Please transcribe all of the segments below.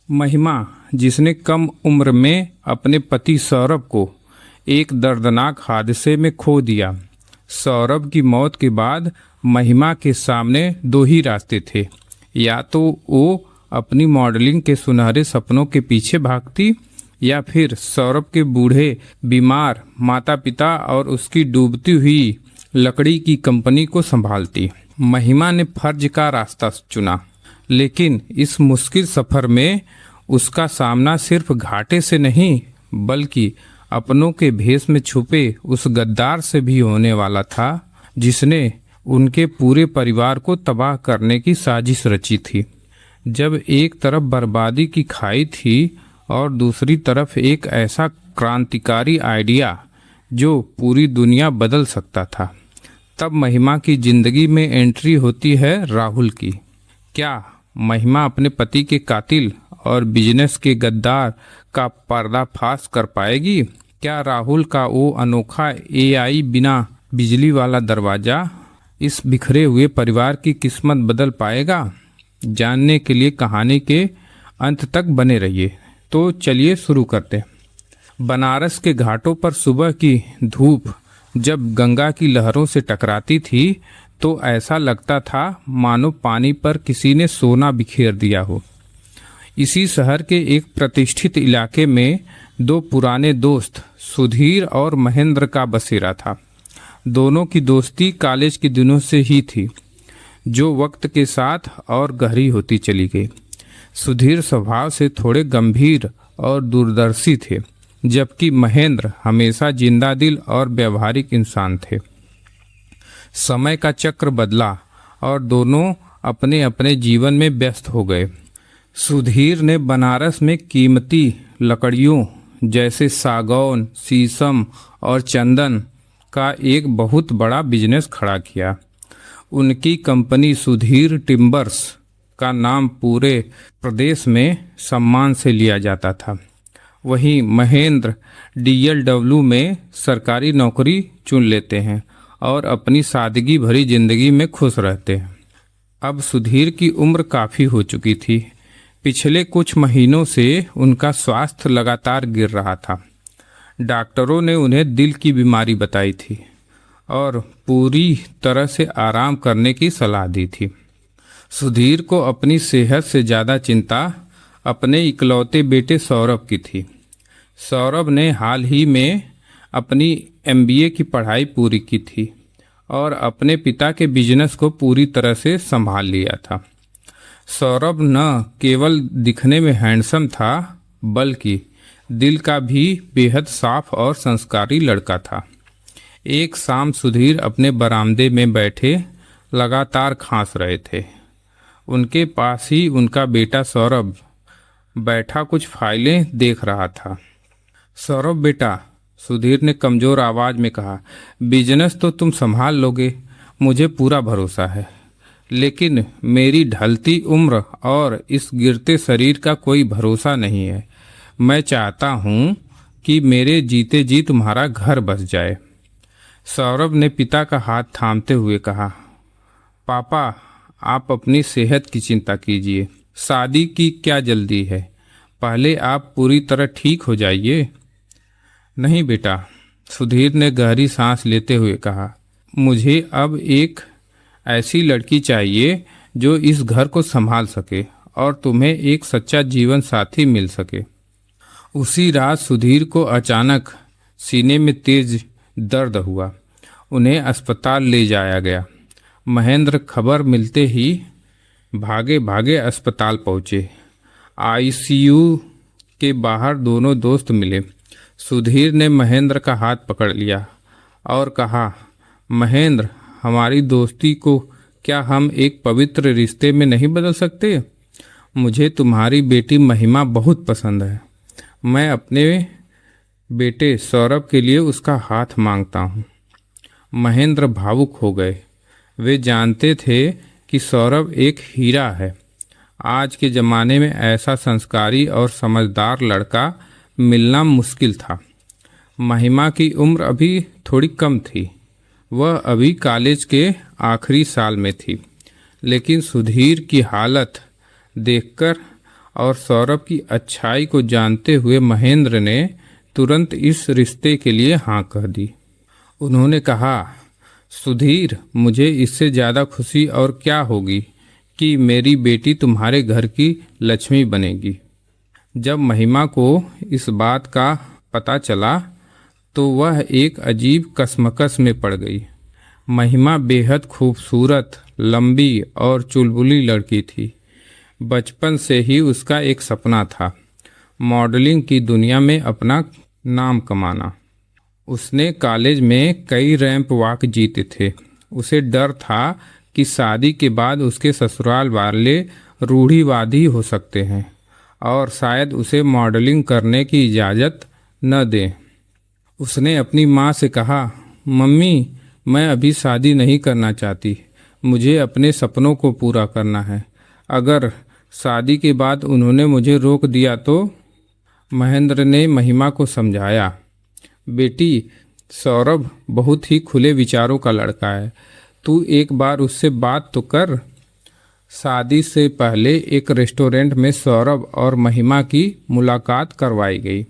महिमा, जिसने कम उम्र में अपने पति सौरभ को एक दर्दनाक हादसे में खो दिया। सौरभ की मौत के बाद महिमा के सामने दो ही रास्ते थे, या तो वो अपनी मॉडलिंग के सुनहरे सपनों के पीछे भागती या फिर सौरभ के बूढ़े बीमार माता पिता और उसकी डूबती हुई लकड़ी की कंपनी को संभालती। महिमा ने फर्ज का रास्ता चुना, लेकिन इस मुश्किल सफर में उसका सामना सिर्फ घाटे से नहीं बल्कि अपनों के भेष में छुपे उस गद्दार से भी होने वाला था, जिसने उनके पूरे परिवार को तबाह करने की साजिश रची थी। जब एक तरफ बर्बादी की खाई थी और दूसरी तरफ एक ऐसा क्रांतिकारी आइडिया जो पूरी दुनिया बदल सकता था, तब महिमा की जिंदगी में एंट्री होती है राहुल की। क्या महिमा अपने पति के कातिल और बिजनेस के गद्दार का पर्दाफाश कर पाएगी? क्या राहुल का वो अनोखा एआई बिना बिजली वाला दरवाजा इस बिखरे हुए परिवार की किस्मत बदल पाएगा? जानने के लिए कहानी के अंत तक बने रहिए। तो चलिए शुरू करते हैं। बनारस के घाटों पर सुबह की धूप जब गंगा की लहरों से टकराती थी तो ऐसा लगता था मानो पानी पर किसी ने सोना बिखेर दिया हो। इसी शहर के एक प्रतिष्ठित इलाके में दो पुराने दोस्त सुधीर और महेंद्र का बसेरा था। दोनों की दोस्ती कॉलेज के दिनों से ही थी, जो वक्त के साथ और गहरी होती चली गई। सुधीर स्वभाव से थोड़े गंभीर और दूरदर्शी थे, जबकि महेंद्र हमेशा जिंदा दिल और व्यवहारिक इंसान थे। समय का चक्र बदला और दोनों अपने अपने जीवन में व्यस्त हो गए। सुधीर ने बनारस में कीमती लकड़ियों जैसे सागौन, शीशम और चंदन का एक बहुत बड़ा बिजनेस खड़ा किया। उनकी कंपनी सुधीर टिम्बर्स का नाम पूरे प्रदेश में सम्मान से लिया जाता था। वहीं महेंद्र DLW में सरकारी नौकरी चुन लेते हैं और अपनी सादगी भरी जिंदगी में खुश रहते हैं। अब सुधीर की उम्र काफ़ी हो चुकी थी। पिछले कुछ महीनों से उनका स्वास्थ्य लगातार गिर रहा था। डॉक्टरों ने उन्हें दिल की बीमारी बताई थी और पूरी तरह से आराम करने की सलाह दी थी। सुधीर को अपनी सेहत से ज़्यादा चिंता अपने इकलौते बेटे सौरभ की थी। सौरभ ने हाल ही में अपनी MBA की पढ़ाई पूरी की थी और अपने पिता के बिजनेस को पूरी तरह से संभाल लिया था। सौरभ न केवल दिखने में हैंडसम था बल्कि दिल का भी बेहद साफ और संस्कारी लड़का था। एक शाम सुधीर अपने बरामदे में बैठे लगातार खांस रहे थे। उनके पास ही उनका बेटा सौरभ बैठा कुछ फाइलें देख रहा था। सौरभ बेटा, सुधीर ने कमज़ोर आवाज़ में कहा, बिजनेस तो तुम संभाल लोगे, मुझे पूरा भरोसा है, लेकिन मेरी ढलती उम्र और इस गिरते शरीर का कोई भरोसा नहीं है। मैं चाहता हूँ कि मेरे जीते जी तुम्हारा घर बस जाए। सौरभ ने पिता का हाथ थामते हुए कहा, पापा, आप अपनी सेहत की चिंता कीजिए। शादी की क्या जल्दी है, पहले आप पूरी तरह ठीक हो जाइए। नहीं बेटा, सुधीर ने गहरी सांस लेते हुए कहा, मुझे अब एक ऐसी लड़की चाहिए जो इस घर को संभाल सके और तुम्हें एक सच्चा जीवन साथी मिल सके। उसी रात सुधीर को अचानक सीने में तेज दर्द हुआ। उन्हें अस्पताल ले जाया गया। महेंद्र खबर मिलते ही भागे भागे अस्पताल पहुंचे। ICU के बाहर दोनों दोस्त मिले। सुधीर ने महेंद्र का हाथ पकड़ लिया और कहा, महेंद्र, हमारी दोस्ती को क्या हम एक पवित्र रिश्ते में नहीं बदल सकते? मुझे तुम्हारी बेटी महिमा बहुत पसंद है। मैं अपने बेटे सौरभ के लिए उसका हाथ मांगता हूँ। महेंद्र भावुक हो गए। वे जानते थे कि सौरभ एक हीरा है। आज के ज़माने में ऐसा संस्कारी और समझदार लड़का मिलना मुश्किल था। महिमा की उम्र अभी थोड़ी कम थी, वह अभी कॉलेज के आखिरी साल में थी, लेकिन सुधीर की हालत देखकर और सौरभ की अच्छाई को जानते हुए महेंद्र ने तुरंत इस रिश्ते के लिए हाँ कह दी। उन्होंने कहा, सुधीर, मुझे इससे ज़्यादा खुशी और क्या होगी कि मेरी बेटी तुम्हारे घर की लक्ष्मी बनेगी। जब महिमा को इस बात का पता चला तो वह एक अजीब कशमकश में पड़ गई। महिमा बेहद खूबसूरत, लंबी और चुलबुली लड़की थी। बचपन से ही उसका एक सपना था, मॉडलिंग की दुनिया में अपना नाम कमाना। उसने कॉलेज में कई रैंप वॉक जीते थे। उसे डर था कि शादी के बाद उसके ससुराल वाले रूढ़िवादी हो सकते हैं और शायद उसे मॉडलिंग करने की इजाज़त न दें। उसने अपनी माँ से कहा, मम्मी, मैं अभी शादी नहीं करना चाहती, मुझे अपने सपनों को पूरा करना है। अगर शादी के बाद उन्होंने मुझे रोक दिया तो? महेंद्र ने महिमा को समझाया, बेटी, सौरभ बहुत ही खुले विचारों का लड़का है, तू एक बार उससे बात तो कर। शादी से पहले एक रेस्टोरेंट में सौरभ और महिमा की मुलाकात करवाई गई।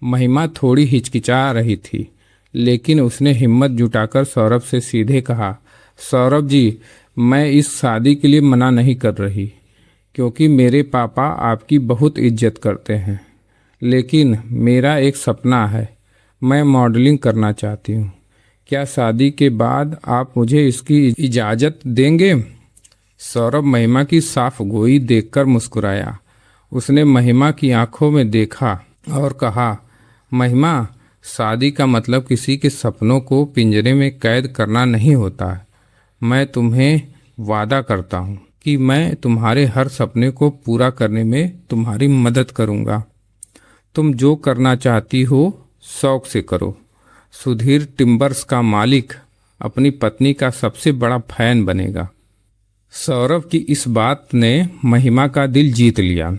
महिमा थोड़ी हिचकिचा रही थी, लेकिन उसने हिम्मत जुटाकर सौरभ से सीधे कहा, सौरभ जी, मैं इस शादी के लिए मना नहीं कर रही, क्योंकि मेरे पापा आपकी बहुत इज्जत करते हैं, लेकिन मेरा एक सपना है, मैं मॉडलिंग करना चाहती हूँ। क्या शादी के बाद आप मुझे इसकी इजाज़त देंगे? सौरभ महिमा की साफ गोई देखकर मुस्कुराया। उसने महिमा की आंखों में देखा और कहा, महिमा, शादी का मतलब किसी के सपनों को पिंजरे में कैद करना नहीं होता है। मैं तुम्हें वादा करता हूँ कि मैं तुम्हारे हर सपने को पूरा करने में तुम्हारी मदद करूँगा। तुम जो करना चाहती हो शौक से करो। सुधीर टिम्बर्स का मालिक अपनी पत्नी का सबसे बड़ा फैन बनेगा। सौरभ की इस बात ने महिमा का दिल जीत लिया।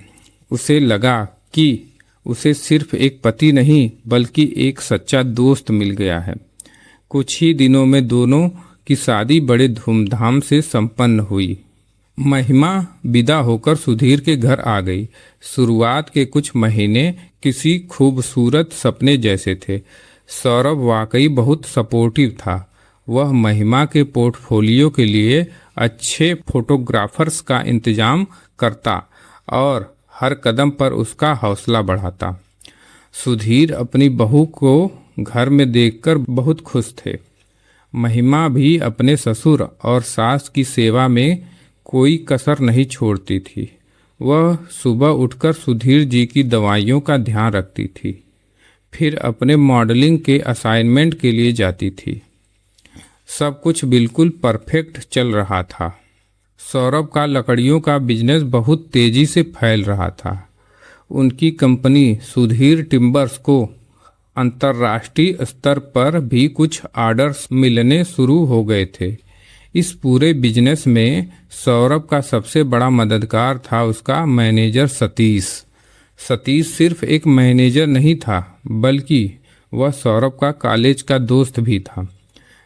उसे लगा कि उसे सिर्फ एक पति नहीं बल्कि एक सच्चा दोस्त मिल गया है। कुछ ही दिनों में दोनों की शादी बड़े धूमधाम से संपन्न हुई। महिमा विदा होकर सुधीर के घर आ गई। शुरुआत के कुछ महीने किसी खूबसूरत सपने जैसे थे। सौरभ वाकई बहुत सपोर्टिव था। वह महिमा के पोर्टफोलियो के लिए अच्छे फोटोग्राफर्स का इंतजाम करता और हर कदम पर उसका हौसला बढ़ाता। सुधीर अपनी बहू को घर में देखकर बहुत खुश थे। महिमा भी अपने ससुर और सास की सेवा में कोई कसर नहीं छोड़ती थी। वह सुबह उठकर सुधीर जी की दवाइयों का ध्यान रखती थी, फिर अपने मॉडलिंग के असाइनमेंट के लिए जाती थी। सब कुछ बिल्कुल परफेक्ट चल रहा था। सौरभ का लकड़ियों का बिजनेस बहुत तेजी से फैल रहा था। उनकी कंपनी सुधीर टिम्बर्स को अंतर्राष्ट्रीय स्तर पर भी कुछ ऑर्डर्स मिलने शुरू हो गए थे। इस पूरे बिजनेस में सौरभ का सबसे बड़ा मददगार था उसका मैनेजर सतीश। सतीश सिर्फ एक मैनेजर नहीं था, बल्कि वह सौरभ का कॉलेज का दोस्त भी था।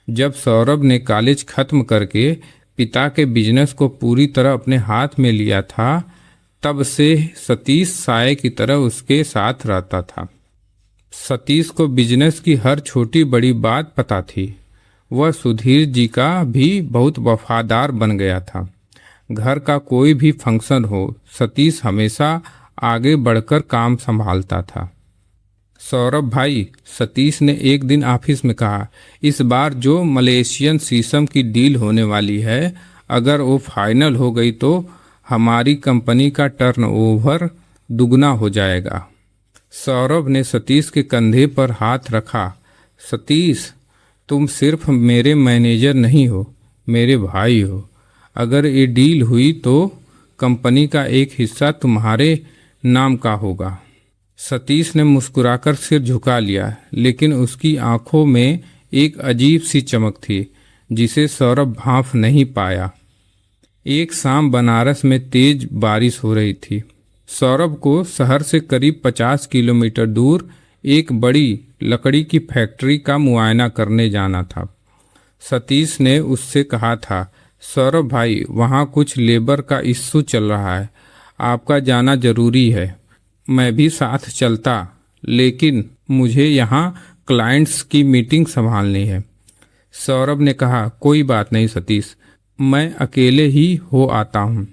जब सौरभ ने कॉलेज खत्म करके पिता के बिजनेस को पूरी तरह अपने हाथ में लिया था, तब से सतीश साये की तरह उसके साथ रहता था। सतीश को बिजनेस की हर छोटी बड़ी बात पता थी। वह सुधीर जी का भी बहुत वफादार बन गया था। घर का कोई भी फंक्शन हो, सतीश हमेशा आगे बढ़कर काम संभालता था। सौरभ भाई, सतीश ने एक दिन ऑफिस में कहा, इस बार जो मलेशियन शीशम की डील होने वाली है, अगर वो फाइनल हो गई तो हमारी कंपनी का टर्नओवर दुगना हो जाएगा। सौरभ ने सतीश के कंधे पर हाथ रखा। सतीश, तुम सिर्फ मेरे मैनेजर नहीं हो, मेरे भाई हो। अगर ये डील हुई तो कंपनी का एक हिस्सा तुम्हारे नाम का होगा। सतीश ने मुस्कुराकर सिर झुका लिया, लेकिन उसकी आंखों में एक अजीब सी चमक थी जिसे सौरभ भांप नहीं पाया। एक शाम बनारस में तेज बारिश हो रही थी। सौरभ को शहर से करीब 50 किलोमीटर दूर एक बड़ी लकड़ी की फैक्ट्री का मुआयना करने जाना था। सतीश ने उससे कहा था, सौरभ भाई, वहाँ कुछ लेबर का इश्यू चल रहा है। आपका जाना जरूरी है। मैं भी साथ चलता, लेकिन मुझे यहाँ क्लाइंट्स की मीटिंग संभालनी है। सौरभ ने कहा, कोई बात नहीं सतीश, मैं अकेले ही हो आता हूँ।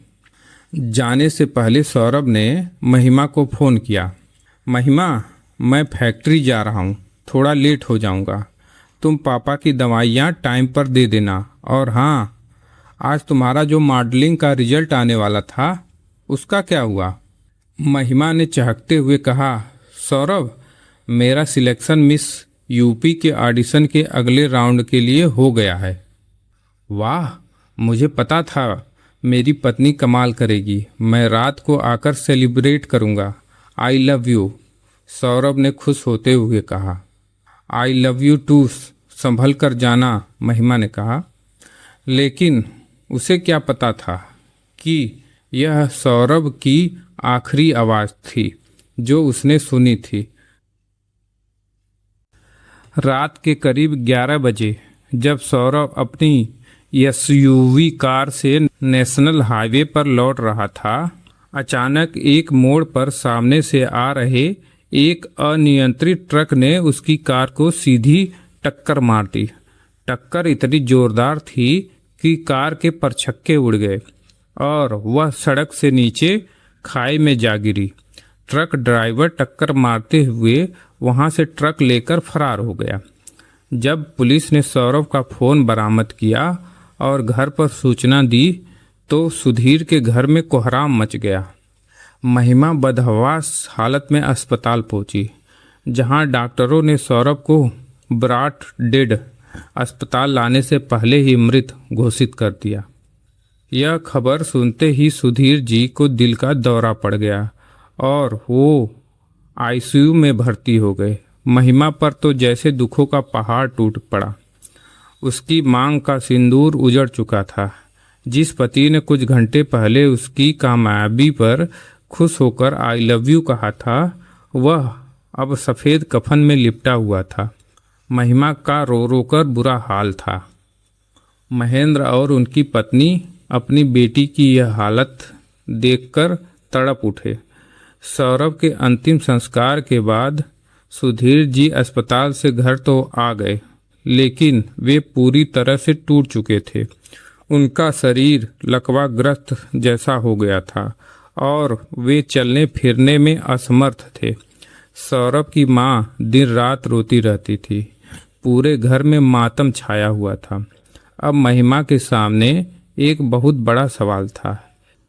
जाने से पहले सौरभ ने महिमा को फ़ोन किया। महिमा, मैं फैक्ट्री जा रहा हूँ, थोड़ा लेट हो जाऊँगा। तुम पापा की दवाइयाँ टाइम पर दे देना। और हाँ, आज तुम्हारा जो मॉडलिंग का रिजल्ट आने वाला था उसका क्या हुआ? महिमा ने चहकते हुए कहा, सौरभ, मेरा सिलेक्शन मिस यूपी के ऑडिशन के अगले राउंड के लिए हो गया है। वाह, मुझे पता था मेरी पत्नी कमाल करेगी। मैं रात को आकर सेलिब्रेट करूँगा। आई लव यू, सौरभ ने खुश होते हुए कहा। आई लव यू टू, संभल कर जाना, महिमा ने कहा। लेकिन उसे क्या पता था कि यह सौरभ की आखिरी आवाज़ थी जो उसने सुनी थी। रात के करीब 11 बजे जब सौरभ अपनी एसयूवी कार से नेशनल हाईवे पर लौट रहा था, अचानक एक मोड़ पर सामने से आ रहे एक अनियंत्रित ट्रक ने उसकी कार को सीधी टक्कर मार दी। टक्कर इतनी जोरदार थी कि कार के परछक्के उड़ गए और वह सड़क से नीचे खाई में जा गिरी। ट्रक ड्राइवर टक्कर मारते हुए वहां से ट्रक लेकर फरार हो गया। जब पुलिस ने सौरभ का फ़ोन बरामद किया और घर पर सूचना दी तो सुधीर के घर में कोहराम मच गया। महिमा बदहवास हालत में अस्पताल पहुंची, जहां डॉक्टरों ने सौरभ को ब्रॉड डेड अस्पताल लाने से पहले ही मृत घोषित कर दिया। यह खबर सुनते ही सुधीर जी को दिल का दौरा पड़ गया और वो आईसीयू में भर्ती हो गए। महिमा पर तो जैसे दुखों का पहाड़ टूट पड़ा। उसकी मांग का सिंदूर उजड़ चुका था। जिस पति ने कुछ घंटे पहले उसकी कामयाबी पर खुश होकर आई लव यू कहा था, वह अब सफ़ेद कफन में लिपटा हुआ था। महिमा का रो रो कर बुरा हाल था। महेंद्र और उनकी पत्नी अपनी बेटी की यह हालत देखकर तड़प उठे। सौरभ के अंतिम संस्कार के बाद सुधीर जी अस्पताल से घर तो आ गए, लेकिन वे पूरी तरह से टूट चुके थे। उनका शरीर लकवाग्रस्त जैसा हो गया था और वे चलने फिरने में असमर्थ थे। सौरभ की माँ दिन रात रोती रहती थी। पूरे घर में मातम छाया हुआ था। अब महिमा के सामने एक बहुत बड़ा सवाल था।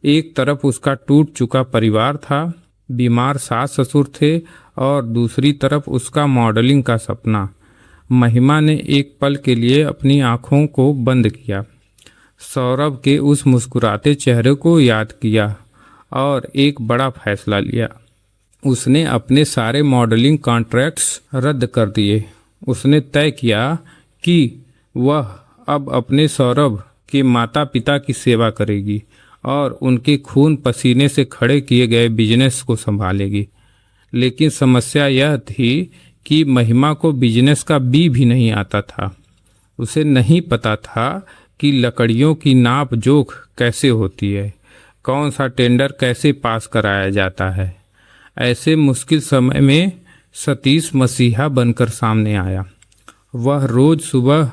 एक तरफ उसका टूट चुका परिवार था, बीमार सास ससुर थे, और दूसरी तरफ उसका मॉडलिंग का सपना। महिमा ने एक पल के लिए अपनी आंखों को बंद किया, सौरभ के उस मुस्कुराते चेहरे को याद किया और एक बड़ा फैसला लिया। उसने अपने सारे मॉडलिंग कॉन्ट्रैक्ट्स रद्द कर दिए। उसने तय किया कि वह अब अपने सौरभ के माता पिता की सेवा करेगी और उनके खून पसीने से खड़े किए गए बिजनेस को संभालेगी। लेकिन समस्या यह थी कि महिमा को बिजनेस का बी भी नहीं आता था। उसे नहीं पता था कि लकड़ियों की नाप जोख कैसे होती है, कौन सा टेंडर कैसे पास कराया जाता है। ऐसे मुश्किल समय में सतीश मसीहा बनकर सामने आया। वह रोज सुबह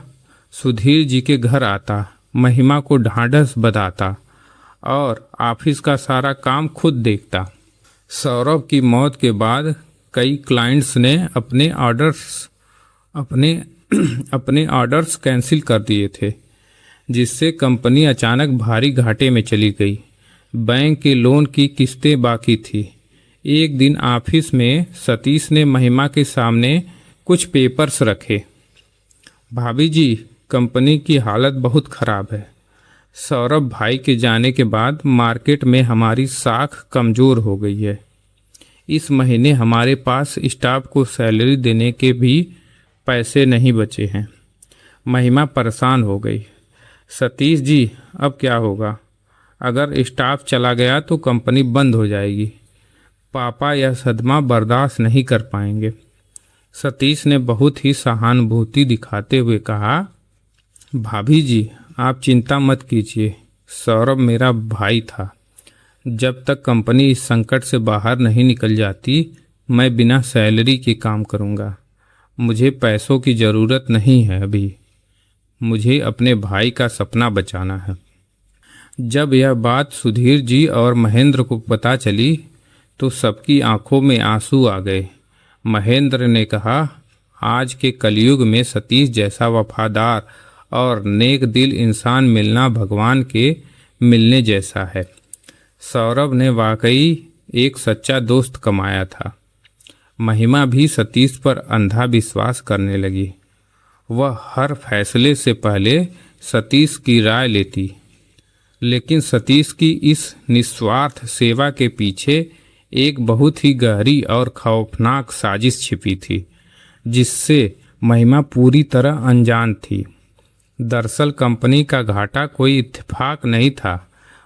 सुधीर जी के घर आता, महिमा को ढांढस बंधाता और ऑफिस का सारा काम खुद देखता। सौरभ की मौत के बाद कई क्लाइंट्स ने अपने ऑर्डर्स कैंसिल कर दिए थे, जिससे कंपनी अचानक भारी घाटे में चली गई। बैंक के लोन की किस्तें बाकी थी। एक दिन ऑफिस में सतीश ने महिमा के सामने कुछ पेपर्स रखे। भाभी जी, कंपनी की हालत बहुत ख़राब है। सौरभ भाई के जाने के बाद मार्केट में हमारी साख कमज़ोर हो गई है। इस महीने हमारे पास स्टाफ को सैलरी देने के भी पैसे नहीं बचे हैं। महिमा परेशान हो गई। सतीश जी, अब क्या होगा? अगर स्टाफ चला गया तो कंपनी बंद हो जाएगी। पापा यह सदमा बर्दाश्त नहीं कर पाएंगे। सतीश ने बहुत ही सहानुभूति दिखाते हुए कहा, भाभी जी, आप चिंता मत कीजिए। सौरभ मेरा भाई था, जब तक कंपनी इस संकट से बाहर नहीं निकल जाती मैं बिना सैलरी के काम करूँगा। मुझे पैसों की ज़रूरत नहीं है अभी, मुझे अपने भाई का सपना बचाना है। जब यह बात सुधीर जी और महेंद्र को पता चली तो सबकी आंखों में आंसू आ गए। महेंद्र ने कहा, आज के कलयुग में सतीश जैसा वफादार और नेक दिल इंसान मिलना भगवान के मिलने जैसा है। सौरभ ने वाकई एक सच्चा दोस्त कमाया था। महिमा भी सतीश पर अंधा विश्वास करने लगी। वह हर फैसले से पहले सतीश की राय लेती, लेकिन सतीश की इस निस्वार्थ सेवा के पीछे एक बहुत ही गहरी और खौफनाक साजिश छिपी थी, जिससे महिमा पूरी तरह अनजान थी। दरअसल कंपनी का घाटा कोई इत्तेफाक नहीं था,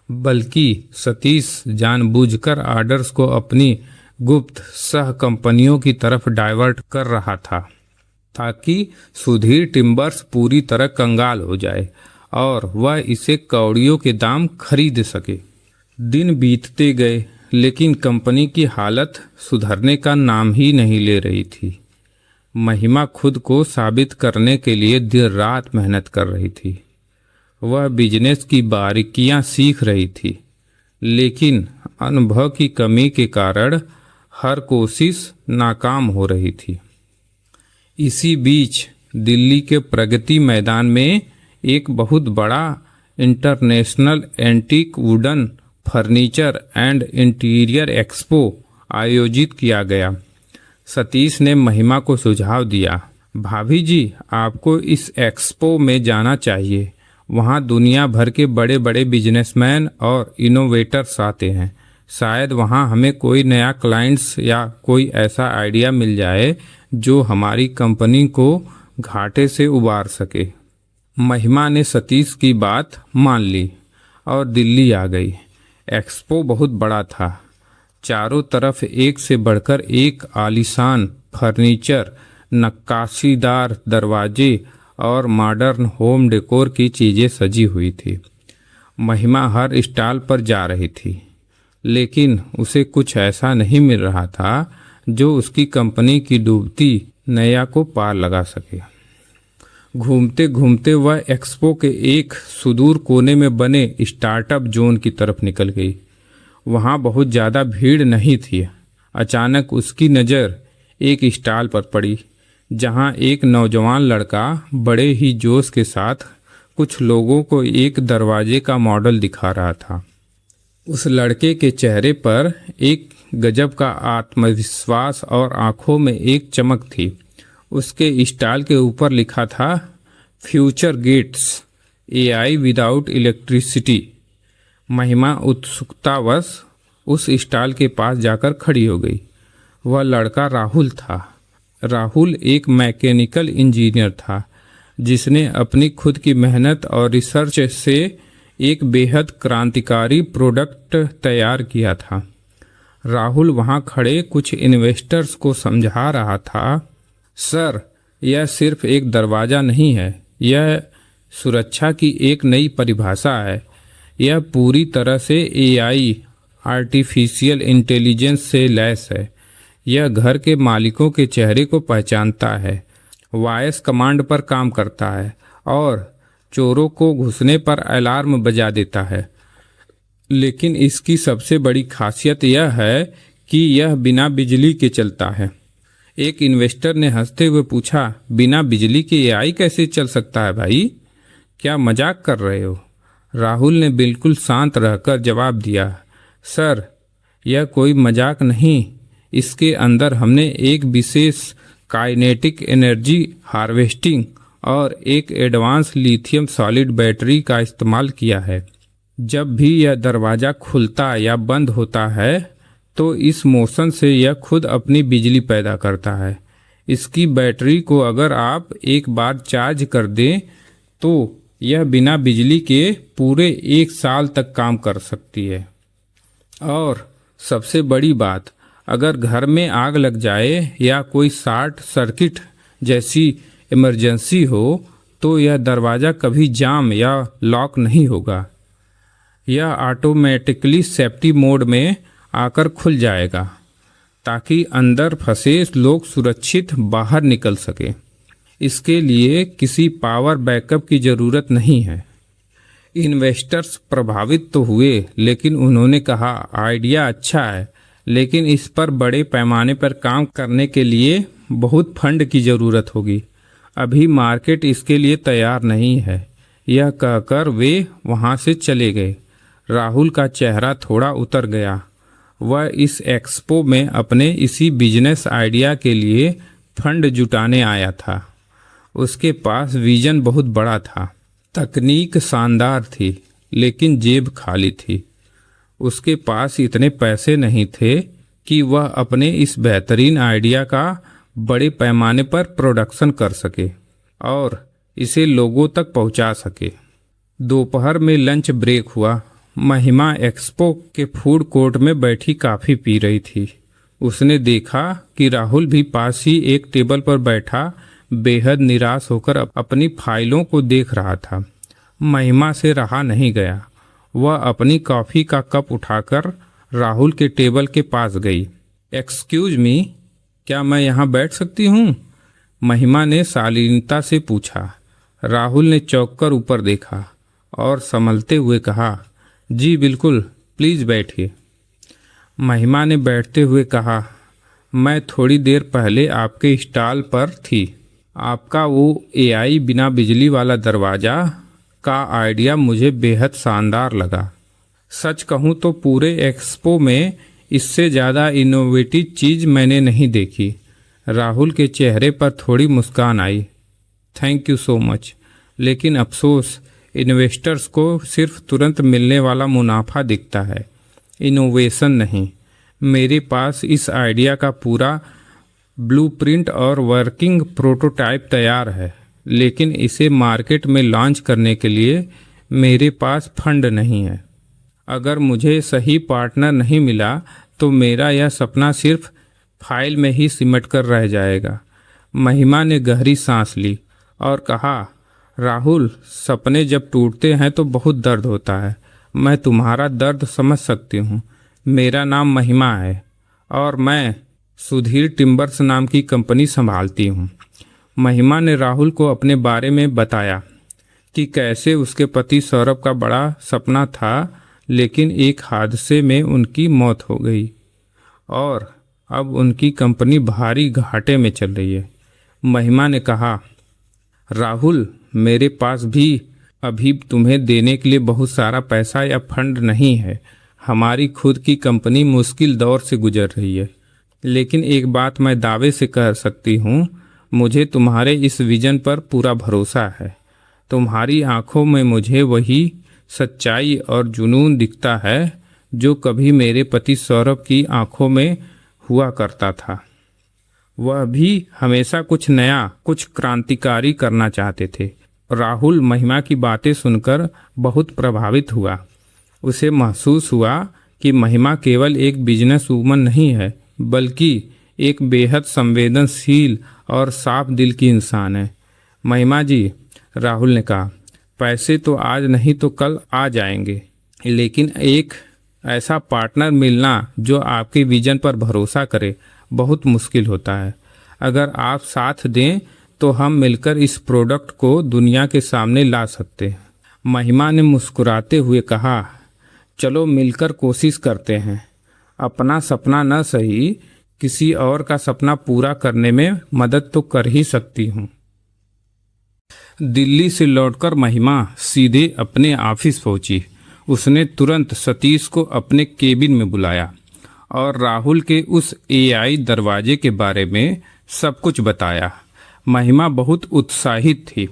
बल्कि सतीश जानबूझकर ऑर्डर्स को अपनी गुप्त सह कंपनियों की तरफ डाइवर्ट कर रहा था, ताकि सुधीर टिम्बर्स पूरी तरह कंगाल हो जाए और वह इसे कौड़ियों के दाम खरीद सके। दिन बीतते गए, लेकिन कंपनी की हालत सुधरने का नाम ही नहीं ले रही थी। महिमा खुद को साबित करने के लिए दिन रात मेहनत कर रही थी। वह बिजनेस की बारीकियां सीख रही थी, लेकिन अनुभव की कमी के कारण हर कोशिश नाकाम हो रही थी। इसी बीच दिल्ली के प्रगति मैदान में एक बहुत बड़ा international antique wooden furniture and interior expo आयोजित किया गया। सतीश ने महिमा को सुझाव दिया, भाभी जी, आपको इस एक्सपो में जाना चाहिए। वहाँ दुनिया भर के बड़े बड़े बिजनेसमैन और इनोवेटर्स आते हैं। शायद वहाँ हमें कोई नया क्लाइंट्स या कोई ऐसा आइडिया मिल जाए जो हमारी कंपनी को घाटे से उबार सके। महिमा ने सतीश की बात मान ली और दिल्ली आ गई। एक्सपो बहुत बड़ा था। चारों तरफ एक से बढ़कर एक आलीशान फर्नीचर, नक्काशीदार दरवाजे और मॉडर्न होम डेकोर की चीज़ें सजी हुई थी। महिमा हर स्टॉल पर जा रही थी, लेकिन उसे कुछ ऐसा नहीं मिल रहा था जो उसकी कंपनी की डूबती नैया को पार लगा सके। घूमते घूमते वह एक्सपो के एक सुदूर कोने में बने स्टार्टअप जोन की तरफ निकल गई। वहाँ बहुत ज़्यादा भीड़ नहीं थी। अचानक उसकी नज़र एक स्टॉल पर पड़ी, जहाँ एक नौजवान लड़का बड़े ही जोश के साथ कुछ लोगों को एक दरवाजे का मॉडल दिखा रहा था। उस लड़के के चेहरे पर एक गजब का आत्मविश्वास और आंखों में एक चमक थी। उसके स्टॉल के ऊपर लिखा था, future gates, AI without electricity. Mahima उत्सुकतावश उस स्टॉल के पास जाकर खड़ी हो गई। वह लड़का राहुल था। राहुल एक मैकेनिकल इंजीनियर था, जिसने अपनी खुद की मेहनत और रिसर्च से एक बेहद क्रांतिकारी प्रोडक्ट तैयार किया था। राहुल वहां खड़े कुछ इन्वेस्टर्स को समझा रहा था, सर, यह सिर्फ एक दरवाज़ा नहीं है, यह सुरक्षा की एक नई परिभाषा है। यह पूरी तरह से एआई, आर्टिफिशियल इंटेलिजेंस से लैस है। यह घर के मालिकों के चेहरे को पहचानता है, वॉइस कमांड पर काम करता है और चोरों को घुसने पर अलार्म बजा देता है। लेकिन इसकी सबसे बड़ी खासियत यह है कि यह बिना बिजली के चलता है। एक इन्वेस्टर ने हंसते हुए पूछा, बिना बिजली के एआई कैसे चल सकता है भाई? क्या मजाक कर रहे हो? राहुल ने बिल्कुल शांत रहकर जवाब दिया, सर, यह कोई मजाक नहीं। इसके अंदर हमने एक विशेष काइनेटिक एनर्जी हार्वेस्टिंग और एक एडवांस लिथियम सॉलिड बैटरी का इस्तेमाल किया है। जब भी यह दरवाज़ा खुलता या बंद होता है तो इस मोशन से यह खुद अपनी बिजली पैदा करता है। इसकी बैटरी को अगर आप एक बार चार्ज कर दें तो यह बिना बिजली के पूरे 1 साल तक काम कर सकती है। और सबसे बड़ी बात, अगर घर में आग लग जाए या कोई शॉर्ट सर्किट जैसी इमरजेंसी हो तो यह दरवाज़ा कभी जाम या लॉक नहीं होगा। यह ऑटोमेटिकली सेफ्टी मोड में आकर खुल जाएगा ताकि अंदर फंसे लोग सुरक्षित बाहर निकल सके। इसके लिए किसी पावर बैकअप की ज़रूरत नहीं है। इन्वेस्टर्स प्रभावित तो हुए, लेकिन उन्होंने कहा आइडिया अच्छा है, लेकिन इस पर बड़े पैमाने पर काम करने के लिए बहुत फंड की ज़रूरत होगी। अभी मार्केट इसके लिए तैयार नहीं है। यह कहकर वे वहाँ से चले गए। राहुल का चेहरा थोड़ा उतर गया। वह इस एक्सपो में अपने इसी बिजनेस आइडिया के लिए फंड जुटाने आया था। उसके पास विजन बहुत बड़ा था, तकनीक शानदार थी, लेकिन जेब खाली थी। उसके पास इतने पैसे नहीं थे कि वह अपने इस बेहतरीन आइडिया का बड़े पैमाने पर प्रोडक्शन कर सके और इसे लोगों तक पहुंचा सके। दोपहर में लंच ब्रेक हुआ। महिमा एक्सपो के फूड कोर्ट में बैठी कॉफ़ी पी रही थी। उसने देखा कि राहुल भी पास ही एक टेबल पर बैठा बेहद निराश होकर अपनी फाइलों को देख रहा था। महिमा से रहा नहीं गया। वह अपनी कॉफ़ी का कप उठाकर राहुल के टेबल के पास गई। एक्सक्यूज मी, क्या मैं यहाँ बैठ सकती हूँ? महिमा ने शालीनता से पूछा। राहुल ने चौंक कर ऊपर देखा और संभलते हुए कहा, जी बिल्कुल, प्लीज़ बैठिए। महिमा ने बैठते हुए कहा, मैं थोड़ी देर पहले आपके स्टॉल पर थी। आपका वो एआई बिना बिजली वाला दरवाज़ा का आइडिया मुझे बेहद शानदार लगा। सच कहूँ तो पूरे एक्सपो में इससे ज़्यादा इनोवेटिव चीज़ मैंने नहीं देखी। राहुल के चेहरे पर थोड़ी मुस्कान आई। थैंक यू सो मच, लेकिन अफसोस इन्वेस्टर्स को सिर्फ तुरंत मिलने वाला मुनाफा दिखता है, इनोवेशन नहीं। मेरे पास इस आइडिया का पूरा ब्लूप्रिंट और वर्किंग प्रोटोटाइप तैयार है, लेकिन इसे मार्केट में लॉन्च करने के लिए मेरे पास फंड नहीं है। अगर मुझे सही पार्टनर नहीं मिला तो मेरा यह सपना सिर्फ फाइल में ही सिमट कर रह जाएगा। महिमा ने गहरी सांस ली और कहा, राहुल, सपने जब टूटते हैं तो बहुत दर्द होता है। मैं तुम्हारा दर्द समझ सकती हूँ। मेरा नाम महिमा है और मैं सुधीर टिम्बर्स नाम की कंपनी संभालती हूँ। महिमा ने राहुल को अपने बारे में बताया कि कैसे उसके पति सौरभ का बड़ा सपना था, लेकिन एक हादसे में उनकी मौत हो गई और अब उनकी कंपनी भारी घाटे में चल रही है। महिमा ने कहा, राहुल, मेरे पास भी अभी तुम्हें देने के लिए बहुत सारा पैसा या फंड नहीं है। हमारी खुद की कंपनी मुश्किल दौर से गुजर रही है, लेकिन एक बात मैं दावे से कह सकती हूँ, मुझे तुम्हारे इस विजन पर पूरा भरोसा है। तुम्हारी आंखों में मुझे वही सच्चाई और जुनून दिखता है जो कभी मेरे पति सौरभ की आंखों में हुआ करता था। वह भी हमेशा कुछ नया, कुछ क्रांतिकारी करना चाहते थे। राहुल महिमा की बातें सुनकर बहुत प्रभावित हुआ। उसे महसूस हुआ कि महिमा केवल एक बिजनेस वूमन नहीं है, बल्कि एक बेहद संवेदनशील और साफ दिल की इंसान है। महिमा जी, राहुल ने कहा, पैसे तो आज नहीं तो कल आ जाएंगे, लेकिन एक ऐसा पार्टनर मिलना जो आपके विजन पर भरोसा करे बहुत मुश्किल होता है। अगर आप साथ दें तो हम मिलकर इस प्रोडक्ट को दुनिया के सामने ला सकते हैं। महिमा ने मुस्कुराते हुए कहा, चलो मिलकर कोशिश करते हैं। अपना सपना न सही, किसी और का सपना पूरा करने में मदद तो कर ही सकती हूँ। दिल्ली से लौटकर महिमा सीधे अपने ऑफिस पहुंची। उसने तुरंत सतीश को अपने केबिन में बुलाया और राहुल के उस एआई दरवाजे के बारे में सब कुछ बताया। महिमा बहुत उत्साहित थी।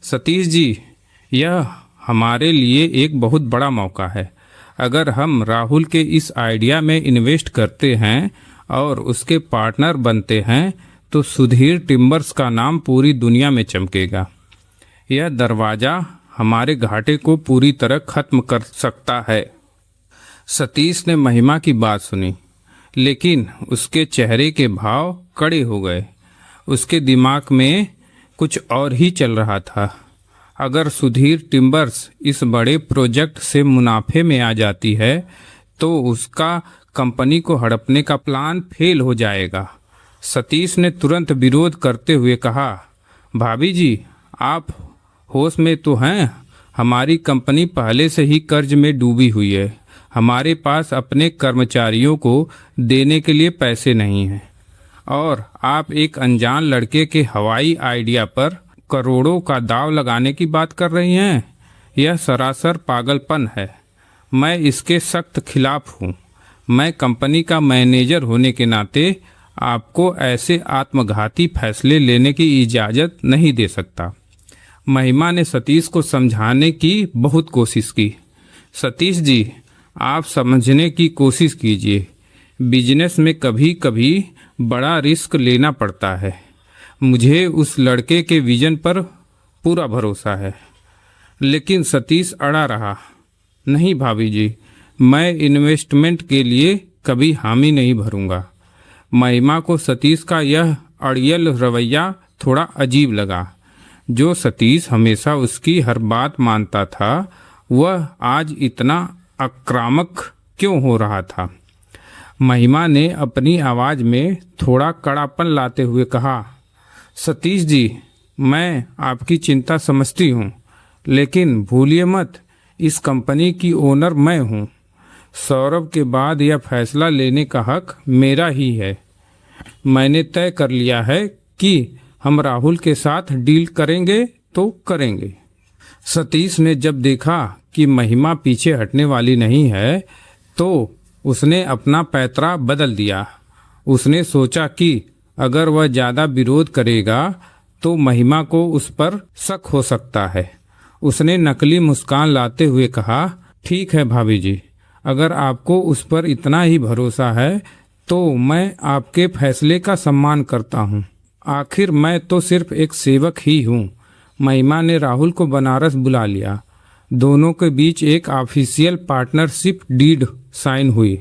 सतीश जी, यह हमारे लिए एक बहुत बड़ा मौका है। अगर हम राहुल के इस आइडिया में इन्वेस्ट करते हैं और उसके पार्टनर बनते हैं तो सुधीर टिम्बर्स का नाम पूरी दुनिया में चमकेगा। यह दरवाज़ा हमारे घाटे को पूरी तरह खत्म कर सकता है। सतीश ने महिमा की बात सुनी, लेकिन उसके चेहरे के भाव कड़े हो गए। उसके दिमाग में कुछ और ही चल रहा था। अगर सुधीर टिम्बर्स इस बड़े प्रोजेक्ट से मुनाफे में आ जाती है तो उसका कंपनी को हड़पने का प्लान फेल हो जाएगा। सतीश ने तुरंत विरोध करते हुए कहा, भाभी जी, आप होश में तो हैं? हमारी कंपनी पहले से ही कर्ज में डूबी हुई है। हमारे पास अपने कर्मचारियों को देने के लिए पैसे नहीं हैं और आप एक अनजान लड़के के हवाई आइडिया पर करोड़ों का दांव लगाने की बात कर रही हैं। यह सरासर पागलपन है। मैं इसके सख्त खिलाफ हूँ। मैं कंपनी का मैनेजर होने के नाते आपको ऐसे आत्मघाती फैसले लेने की इजाज़त नहीं दे सकता। महिमा ने सतीश को समझाने की बहुत कोशिश की। सतीश जी, आप समझने की कोशिश कीजिए। बिजनेस में कभी कभी बड़ा रिस्क लेना पड़ता है। मुझे उस लड़के के विजन पर पूरा भरोसा है। लेकिन सतीश अड़ा रहा। नहीं भाभी जी, मैं इन्वेस्टमेंट के लिए कभी हामी नहीं भरूंगा। महिमा को सतीश का यह अड़ियल रवैया थोड़ा अजीब लगा। जो सतीश हमेशा उसकी हर बात मानता था, वह आज इतना आक्रामक क्यों हो रहा था? महिमा ने अपनी आवाज़ में थोड़ा कड़ापन लाते हुए कहा, सतीश जी, मैं आपकी चिंता समझती हूँ, लेकिन भूलिए मत, इस कंपनी की ओनर मैं हूँ। सौरभ के बाद यह फैसला लेने का हक मेरा ही है। मैंने तय कर लिया है कि हम राहुल के साथ डील करेंगे तो करेंगे। सतीश ने जब देखा कि महिमा पीछे हटने वाली नहीं है तो उसने अपना पैतरा बदल दिया। उसने सोचा कि अगर वह ज़्यादा विरोध करेगा तो महिमा को उस पर शक हो सकता है। उसने नकली मुस्कान लाते हुए कहा, ठीक है भाभी जी, अगर आपको उस पर इतना ही भरोसा है तो मैं आपके फैसले का सम्मान करता हूँ। आखिर मैं तो सिर्फ एक सेवक ही हूँ। महिमा ने राहुल को बनारस बुला लिया। दोनों के बीच एक ऑफिशियल पार्टनरशिप डीड साइन हुई।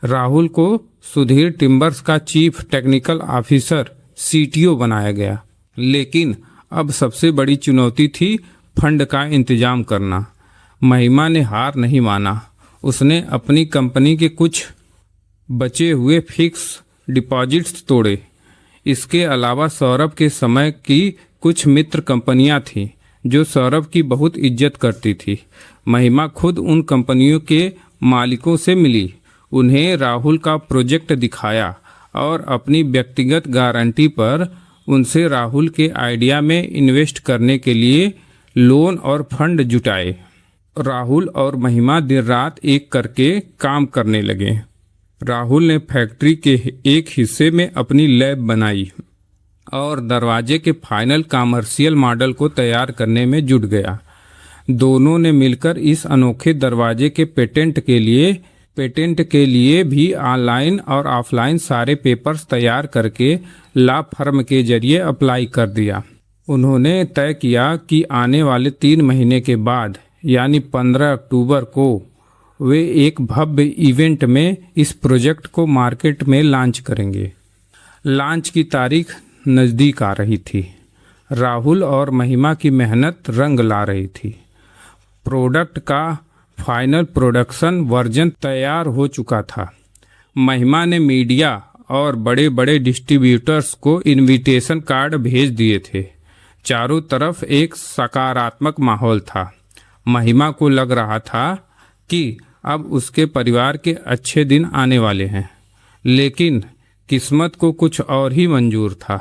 राहुल को सुधीर टिम्बर्स का चीफ टेक्निकल ऑफिसर CTO बनाया गया। लेकिन अब सबसे बड़ी चुनौती थी फंड का इंतजाम करना। महिमा ने हार नहीं माना। उसने अपनी कंपनी के कुछ बचे हुए फिक्स डिपॉजिट्स तोड़े। इसके अलावा सौरभ के समय की कुछ मित्र कंपनियां थीं जो सौरभ की बहुत इज्जत करती थी। महिमा खुद उन कंपनियों के मालिकों से मिली, उन्हें राहुल का प्रोजेक्ट दिखाया और अपनी व्यक्तिगत गारंटी पर उनसे राहुल के आइडिया में इन्वेस्ट करने के लिए लोन और फंड जुटाए। राहुल और महिमा दिन रात एक करके काम करने लगे। राहुल ने फैक्ट्री के एक हिस्से में अपनी लैब बनाई और दरवाजे के फाइनल कमर्शियल मॉडल को तैयार करने में जुट गया। दोनों ने मिलकर इस अनोखे दरवाजे के पेटेंट के लिए भी ऑनलाइन और ऑफलाइन सारे पेपर्स तैयार करके लॉ फर्म के जरिए अप्लाई कर दिया। उन्होंने तय किया कि आने वाले 3 महीने के बाद यानी 15 अक्टूबर को वे एक भव्य इवेंट में इस प्रोजेक्ट को मार्केट में लॉन्च करेंगे। लॉन्च की तारीख नज़दीक आ रही थी। राहुल और महिमा की मेहनत रंग ला रही थी। प्रोडक्ट का फाइनल प्रोडक्शन वर्जन तैयार हो चुका था। महिमा ने मीडिया और बड़े बड़े डिस्ट्रीब्यूटर्स को इनविटेशन कार्ड भेज दिए थे। चारों तरफ एक सकारात्मक माहौल था। महिमा को लग रहा था कि अब उसके परिवार के अच्छे दिन आने वाले हैं, लेकिन किस्मत को कुछ और ही मंजूर था।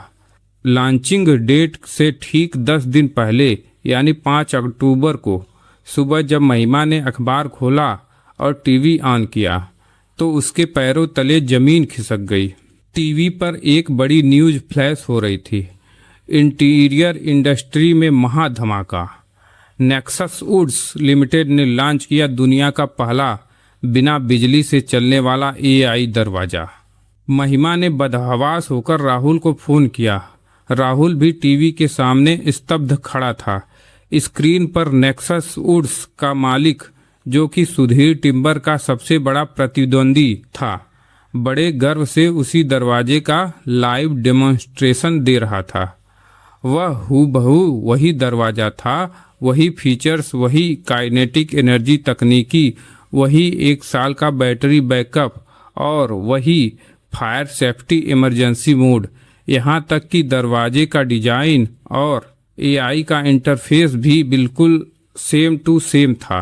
लॉन्चिंग डेट से ठीक 10 दिन पहले यानी 5 अक्टूबर को सुबह जब महिमा ने अखबार खोला और टीवी ऑन किया तो उसके पैरों तले जमीन खिसक गई। टीवी पर एक बड़ी न्यूज़ फ्लैश हो रही थी। इंटीरियर इंडस्ट्री में महा धमाका। नेक्सस वुड्स लिमिटेड ने लॉन्च किया दुनिया का पहला बिना बिजली से चलने वाला AI दरवाज़ा। महिमा ने बदहवास होकर राहुल को फ़ोन किया। राहुल भी टीवी के सामने स्तब्ध खड़ा था। स्क्रीन पर नेक्सस वुड्स का मालिक, जो कि सुधीर टिम्बर का सबसे बड़ा प्रतिद्वंदी था, बड़े गर्व से उसी दरवाजे का लाइव डेमोन्स्ट्रेशन दे रहा था। वह हूबहू वही दरवाज़ा था, वही फीचर्स, वही काइनेटिक एनर्जी तकनीकी, वही 1 साल का बैटरी बैकअप और वही फायर सेफ्टी इमरजेंसी मोड। यहाँ तक कि दरवाजे का डिजाइन और एआई का इंटरफेस भी बिल्कुल सेम टू सेम था।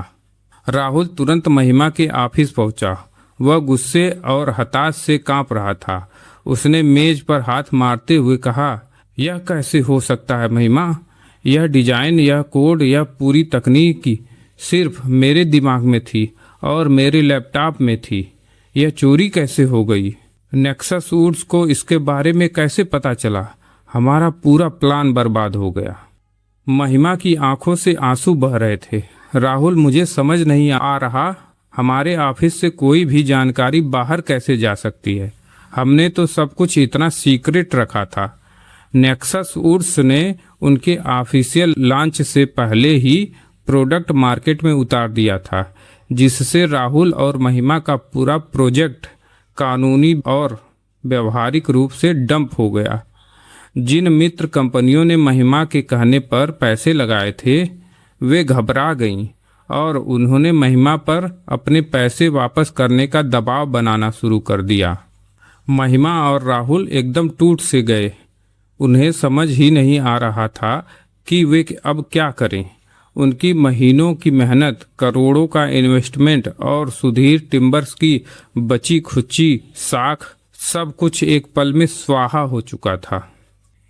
राहुल तुरंत महिमा के ऑफिस पहुंचा। वह गुस्से और हताश से कांप रहा था। उसने मेज पर हाथ मारते हुए कहा, यह कैसे हो सकता है महिमा? यह डिजाइन, यह कोड, यह पूरी तकनीक सिर्फ मेरे दिमाग में थी और मेरे लैपटॉप में थी। यह चोरी कैसे हो गई? नेक्सस वुड्स को इसके बारे में कैसे पता चला? हमारा पूरा प्लान बर्बाद हो गया। महिमा की आंखों से आंसू बह रहे थे। राहुल, मुझे समझ नहीं आ रहा, हमारे ऑफिस से कोई भी जानकारी बाहर कैसे जा सकती है? हमने तो सब कुछ इतना सीक्रेट रखा था। नेक्सस वुड्स ने उनके ऑफिशियल लॉन्च से पहले ही प्रोडक्ट मार्केट में उतार दिया था, जिससे राहुल और महिमा का पूरा प्रोजेक्ट कानूनी और व्यवहारिक रूप से डंप हो गया। जिन मित्र कंपनियों ने महिमा के कहने पर पैसे लगाए थे, वे घबरा गईं और उन्होंने महिमा पर अपने पैसे वापस करने का दबाव बनाना शुरू कर दिया। महिमा और राहुल एकदम टूट से गए। उन्हें समझ ही नहीं आ रहा था कि वे अब क्या करें। उनकी महीनों की मेहनत, करोड़ों का इन्वेस्टमेंट और सुधीर टिम्बर्स की बची खुची साख, सब कुछ एक पल में स्वाहा हो चुका था।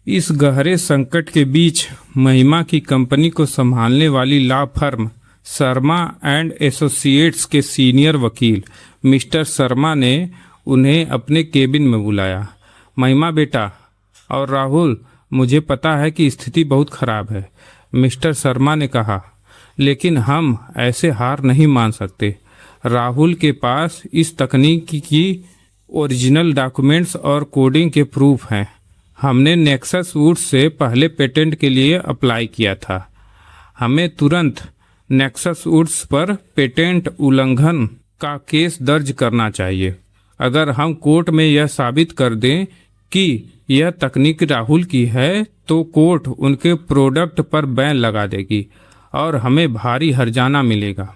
इस गहरे संकट के बीच महिमा की कंपनी को संभालने वाली law firm Sharma and associates के सीनियर वकील मिस्टर शर्मा ने उन्हें अपने केबिन में बुलाया। महिमा बेटा और राहुल, मुझे पता है कि स्थिति बहुत खराब है, मिस्टर शर्मा ने कहा, लेकिन हम ऐसे हार नहीं मान सकते। राहुल के पास इस तकनीक की ओरिजिनल डॉक्यूमेंट्स और कोडिंग के प्रूफ हैं। हमने नेक्सस वुड्स से पहले पेटेंट के लिए अप्लाई किया था। हमें तुरंत नेक्सस वुड्स पर पेटेंट उल्लंघन का केस दर्ज करना चाहिए। अगर हम कोर्ट में यह साबित कर दें कि यह तकनीक राहुल की है, तो कोर्ट उनके प्रोडक्ट पर बैन लगा देगी और हमें भारी हर्जाना मिलेगा।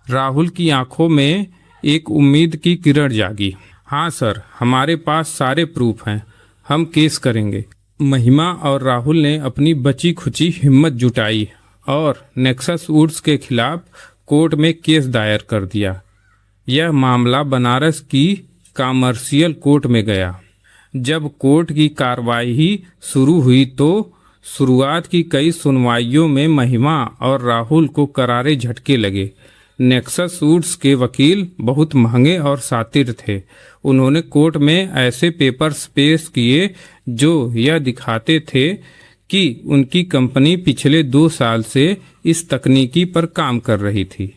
राहुल की आंखों में एक उम्मीद की किरण जागी। हाँ सर, हमारे पास सारे प्रूफ हैं, हम केस करेंगे। महिमा और राहुल ने अपनी बची खुची हिम्मत जुटाई और नेक्सस वुड्स के खिलाफ कोर्ट में केस दायर कर दिया। यह मामला बनारस की कॉमर्शियल कोर्ट में गया। जब कोर्ट की कार्रवाई शुरू हुई तो शुरुआत की कई सुनवाइयों में महिमा और राहुल को करारे झटके लगे। नेक्सस वुड्स के वकील बहुत महंगे और शातिर थे। उन्होंने कोर्ट में ऐसे पेपर्स पेश किए जो यह दिखाते थे कि उनकी कंपनी पिछले 2 साल से इस तकनीकी पर काम कर रही थी।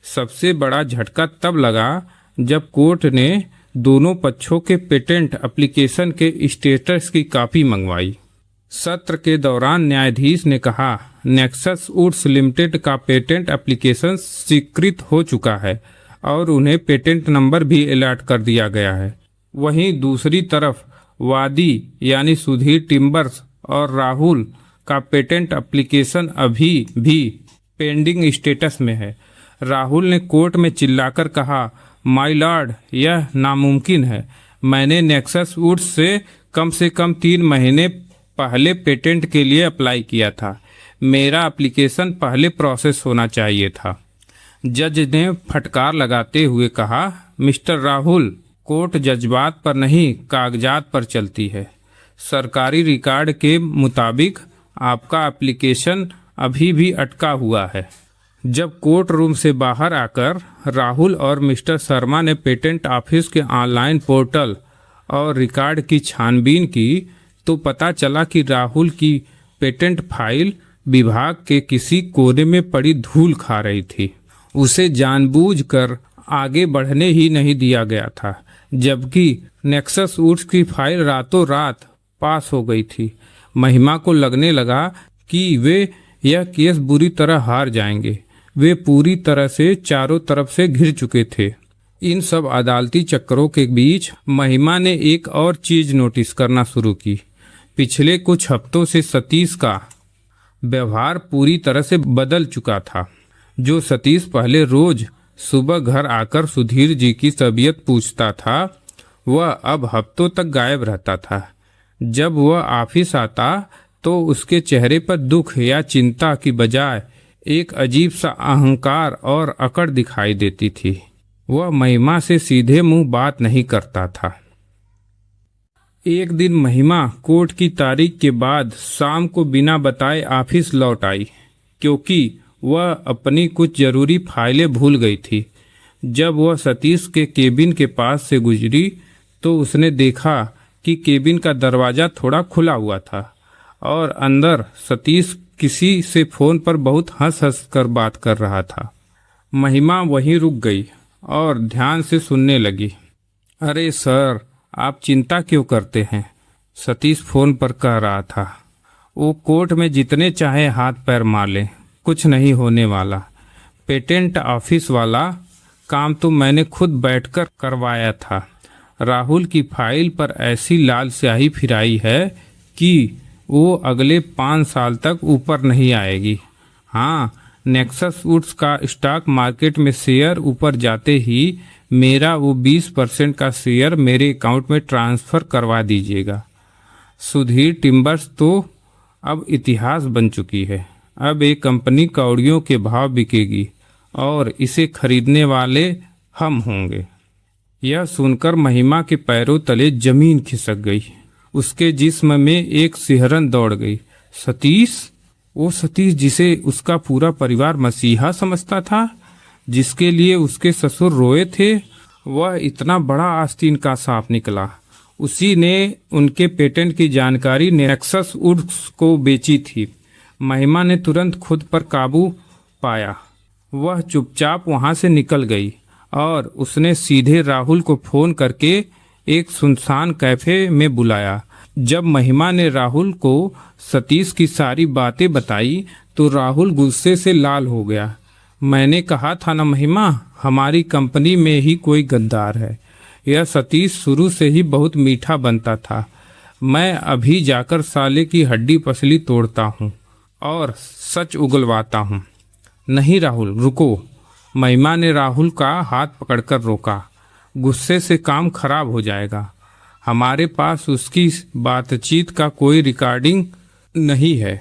सबसे बड़ा झटका तब लगा जब कोर्ट ने दोनों पक्षों के पेटेंट एप्लीकेशन के स्टेटस की कॉपी मंगवाई। सत्र के दौरान न्यायाधीश ने कहा, नेक्सस वुड्स लिमिटेड का पेटेंट एप्लीकेशन स्वीकृत हो चुका है और उन्हें पेटेंट नंबर भी अलॉट कर दिया गया है। वहीं दूसरी तरफ वादी यानी सुधीर टिम्बर्स और राहुल का पेटेंट एप्लीकेशन अभी भी पेंडिंग स्टेटस में है। राहुल ने कोर्ट में चिल्लाकर कहा, माय लॉर्ड, यह नामुमकिन है। मैंने नेक्सस वुड्स से कम 3 महीने पहले पेटेंट के लिए अप्लाई किया था। मेरा एप्लीकेशन पहले प्रोसेस होना चाहिए था। जज ने फटकार लगाते हुए कहा, मिस्टर राहुल, कोर्ट जज्बात पर नहीं कागजात पर चलती है। सरकारी रिकॉर्ड के मुताबिक आपका एप्लीकेशन अभी भी अटका हुआ है। जब कोर्ट रूम से बाहर आकर राहुल और मिस्टर शर्मा ने पेटेंट ऑफिस के ऑनलाइन पोर्टल और रिकॉर्ड की छानबीन की तो पता चला कि राहुल की पेटेंट फाइल विभाग के किसी कोने में पड़ी धूल खा रही थी। उसे जानबूझकर आगे बढ़ने ही नहीं दिया गया था, जबकि नेक्सस वुड्स की फाइल रातों रात पास हो गई थी। महिमा को लगने लगा कि वे यह केस बुरी तरह हार जाएंगे। वे पूरी तरह से चारों तरफ से घिर चुके थे। इन सब अदालती चक्करों के बीच महिमा ने एक और चीज नोटिस करना शुरू की। पिछले कुछ हफ्तों से सतीश का व्यवहार पूरी तरह से बदल चुका था। जो सतीश पहले रोज सुबह घर आकर सुधीर जी की तबीयत पूछता था, वह अब हफ्तों तक गायब रहता था। जब वह ऑफिस आता तो उसके चेहरे पर दुख या चिंता की बजाय एक अजीब सा अहंकार और अकड़ दिखाई देती थी। वह महिमा से सीधे मुंह बात नहीं करता था। एक दिन महिमा कोर्ट की तारीख के बाद शाम को बिना बताए ऑफिस लौट आई, क्योंकि वह अपनी कुछ जरूरी फाइलें भूल गई थी। जब वह सतीश के केबिन के पास से गुजरी तो उसने देखा कि केबिन का दरवाज़ा थोड़ा खुला हुआ था और अंदर सतीश किसी से फ़ोन पर बहुत हंस हंस कर बात कर रहा था। महिमा वहीं रुक गई और ध्यान से सुनने लगी। अरे सर, आप चिंता क्यों करते हैं? सतीश फ़ोन पर कह रहा था। वो कोर्ट में जितने चाहे हाथ पैर मार लें, कुछ नहीं होने वाला। पेटेंट ऑफिस वाला काम तो मैंने खुद बैठकर करवाया था। राहुल की फाइल पर ऐसी लाल स्याही फिराई है कि वो अगले 5 साल तक ऊपर नहीं आएगी। हाँ, नेक्सस वुड्स का स्टॉक मार्केट में शेयर ऊपर जाते ही मेरा वो 20% का शेयर मेरे अकाउंट में ट्रांसफ़र करवा दीजिएगा। सुधीर टिम्बर्स तो अब इतिहास बन चुकी है। अब एक कंपनी कौड़ियों के भाव बिकेगी और इसे खरीदने वाले हम होंगे। यह सुनकर महिमा के पैरों तले जमीन खिसक गई। उसके जिस्म में एक सिहरन दौड़ गई। सतीश, वो सतीश जिसे उसका पूरा परिवार मसीहा समझता था, जिसके लिए उसके ससुर रोए थे, वह इतना बड़ा आस्तीन का सांप निकला। उसी ने उनके पेटेंट की जानकारी नेक्सस वुड्स को बेची थी। महिमा ने तुरंत खुद पर काबू पाया। वह चुपचाप वहां से निकल गई और उसने सीधे राहुल को फोन करके एक सुनसान कैफे में बुलाया। जब महिमा ने राहुल को सतीश की सारी बातें बताई तो राहुल गुस्से से लाल हो गया। मैंने कहा था ना महिमा, हमारी कंपनी में ही कोई गद्दार है। यह सतीश शुरू से ही बहुत मीठा बनता था। मैं अभी जाकर साले की हड्डी पसली तोड़ता हूँ और सच उगलवाता हूँ। नहीं राहुल, रुको। महिमा ने राहुल का हाथ पकड़कर रोका। गुस्से से काम खराब हो जाएगा। हमारे पास उसकी बातचीत का कोई रिकॉर्डिंग नहीं है।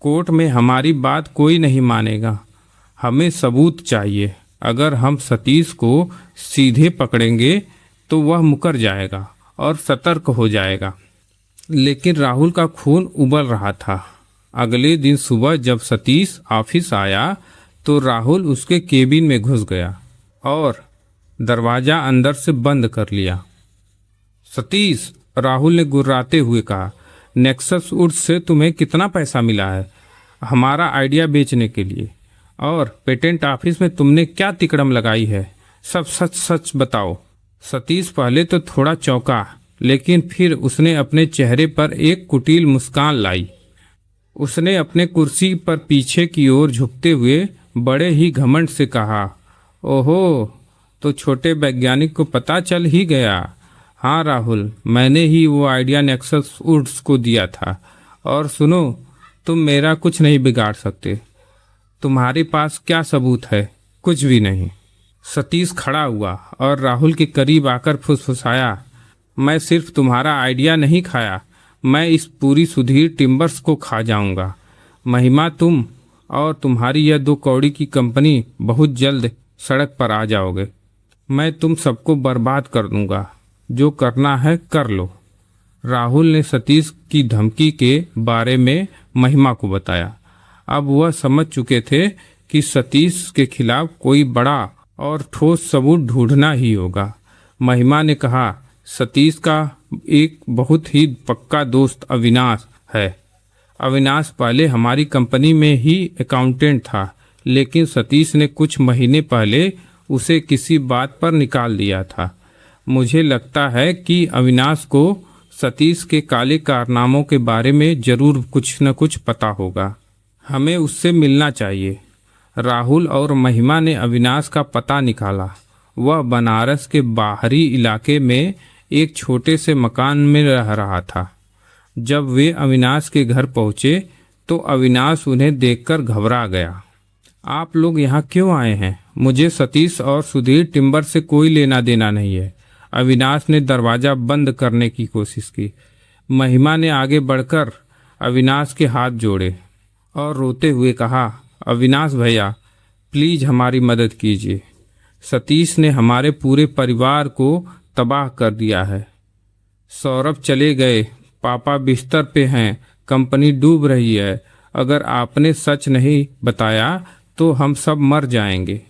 कोर्ट में हमारी बात कोई नहीं मानेगा। हमें सबूत चाहिए। अगर हम सतीश को सीधे पकड़ेंगे तो वह मुकर जाएगा और सतर्क हो जाएगा। लेकिन राहुल का खून उबल रहा था। अगले दिन सुबह जब सतीश ऑफिस आया तो राहुल उसके केबिन में घुस गया और दरवाजा अंदर से बंद कर लिया। सतीश, राहुल ने गुर्राते हुए कहा, नेक्सस वुड्स से तुम्हें कितना पैसा मिला है हमारा आइडिया बेचने के लिए? और पेटेंट ऑफिस में तुमने क्या तिकड़म लगाई है? सब सच सच बताओ। सतीश पहले तो थोड़ा चौंका, लेकिन फिर उसने अपने चेहरे पर एक कुटिल मुस्कान लाई। उसने अपने कुर्सी पर पीछे की ओर झुकते हुए बड़े ही घमंड से कहा, ओहो, तो छोटे वैज्ञानिक को पता चल ही गया। हाँ राहुल, मैंने ही वो आइडिया नेक्सस वुड्स को दिया था। और सुनो, तुम मेरा कुछ नहीं बिगाड़ सकते। तुम्हारे पास क्या सबूत है? कुछ भी नहीं। सतीश खड़ा हुआ और राहुल के करीब आकर फुसफुसाया, मैं सिर्फ तुम्हारा आइडिया नहीं खाया, मैं इस पूरी सुधीर टिम्बर्स को खा जाऊंगा। महिमा, तुम और तुम्हारी यह 2 कौड़ी की कंपनी बहुत जल्द सड़क पर आ जाओगे। मैं तुम सबको बर्बाद कर दूंगा। जो करना है कर लो। राहुल ने सतीश की धमकी के बारे में महिमा को बताया। अब वह समझ चुके थे कि सतीश के खिलाफ कोई बड़ा और ठोस सबूत ढूंढना ही होगा। महिमा ने कहा, सतीश का एक बहुत ही पक्का दोस्त अविनाश है। अविनाश पहले हमारी कंपनी में ही अकाउंटेंट था, लेकिन सतीश ने कुछ महीने पहले उसे किसी बात पर निकाल दिया था। मुझे लगता है कि अविनाश को सतीश के काले कारनामों के बारे में जरूर कुछ न कुछ पता होगा। हमें उससे मिलना चाहिए। राहुल और महिमा ने अविनाश का पता निकाला। वह बनारस के बाहरी इलाके में एक छोटे से मकान में रह रहा था। जब वे अविनाश के घर पहुंचे तो अविनाश उन्हें देखकर घबरा गया। आप लोग यहाँ क्यों आए हैं? मुझे सतीश और सुधीर टिम्बर से कोई लेना देना नहीं है। अविनाश ने दरवाजा बंद करने की कोशिश की। महिमा ने आगे बढ़कर अविनाश के हाथ जोड़े और रोते हुए कहा, अविनाश भैया प्लीज हमारी मदद कीजिए। सतीश ने हमारे पूरे परिवार को तबाह कर दिया है। सौरभ चले गए, पापा बिस्तर पे हैं, कंपनी डूब रही है। अगर आपने सच नहीं बताया तो हम सब मर जाएंगे।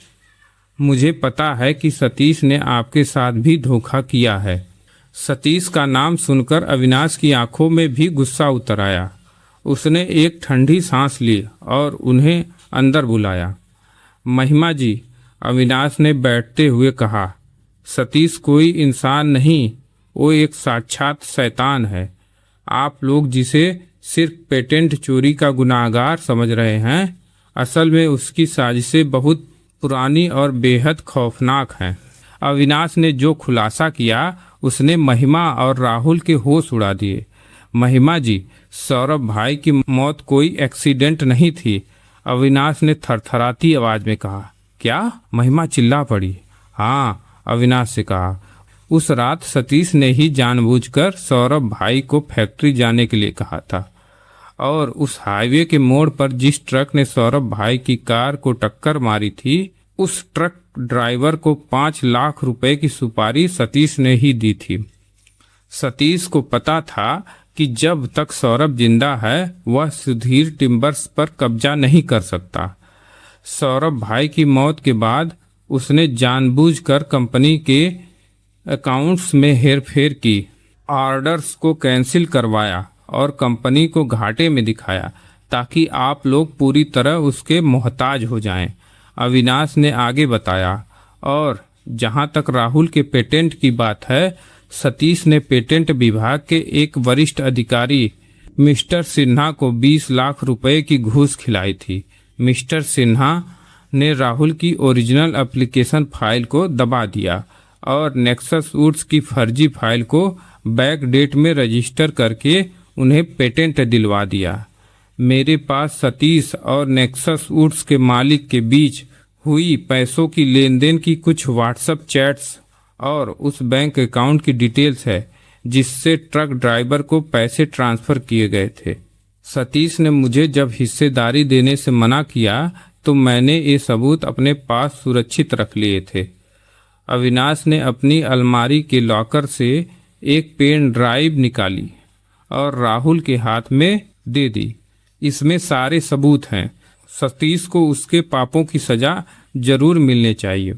मुझे पता है कि सतीश ने आपके साथ भी धोखा किया है। सतीश का नाम सुनकर अविनाश की आंखों में भी गुस्सा उतर आया। उसने एक ठंडी सांस ली और उन्हें अंदर बुलाया। महिमा जी, अविनाश ने बैठते हुए कहा, सतीश कोई इंसान नहीं, वो एक साक्षात शैतान है। आप लोग जिसे सिर्फ पेटेंट चोरी का गुनाहगार समझ रहे हैं, असल में उसकी साजिशें बहुत पुरानी और बेहद खौफनाक हैं। अविनाश ने जो खुलासा किया उसने महिमा और राहुल के होश उड़ा दिए। महिमा जी, सौरभ भाई की मौत कोई एक्सीडेंट नहीं थी। अविनाश ने थरथराती आवाज में कहा। क्या? महिमा चिल्ला पड़ी। हाँ, अविनाश से कहा, उस रात सतीश ने ही जानबूझकर सौरभ भाई को फैक्ट्री जाने के लिए कहा था और उस हाईवे के मोड़ पर जिस ट्रक ने सौरभ भाई की कार को टक्कर मारी थी, उस ट्रक ड्राइवर को 5 लाख रुपए की सुपारी सतीश ने ही दी थी। सतीश को पता था कि जब तक सौरभ जिंदा है वह सुधीर टिम्बर्स पर कब्जा नहीं कर सकता। सौरभ भाई की मौत के बाद उसने जानबूझकर कंपनी के अकाउंट्स में हेरफेर की, ऑर्डर्स को कैंसिल करवाया और कंपनी को घाटे में दिखाया ताकि आप लोग पूरी तरह उसके मोहताज हो जाएं। अविनाश ने आगे बताया। और जहां तक राहुल के पेटेंट की बात है, सतीश ने पेटेंट विभाग के एक वरिष्ठ अधिकारी मिस्टर सिन्हा को 20 लाख रुपए की घूस खिलाई थी। मिस्टर सिन्हा ने राहुल की ओरिजिनल एप्लीकेशन फाइल को दबा दिया और नेक्सस वुड्स की फर्जी फाइल को बैक डेट में रजिस्टर करके उन्हें पेटेंट दिलवा दिया। मेरे पास सतीश और नेक्सस वुड्स के मालिक के बीच हुई पैसों की लेन देन की कुछ व्हाट्सएप चैट्स और उस बैंक अकाउंट की डिटेल्स है जिससे ट्रक ड्राइवर को पैसे ट्रांसफर किए गए थे। सतीश ने मुझे जब हिस्सेदारी देने से मना किया तो मैंने ये सबूत अपने पास सुरक्षित रख लिए थे। अविनाश ने अपनी अलमारी के लॉकर से एक पेन ड्राइव निकाली और राहुल के हाथ में दे दी। इसमें सारे सबूत हैं। सतीश को उसके पापों की सजा जरूर मिलनी चाहिए।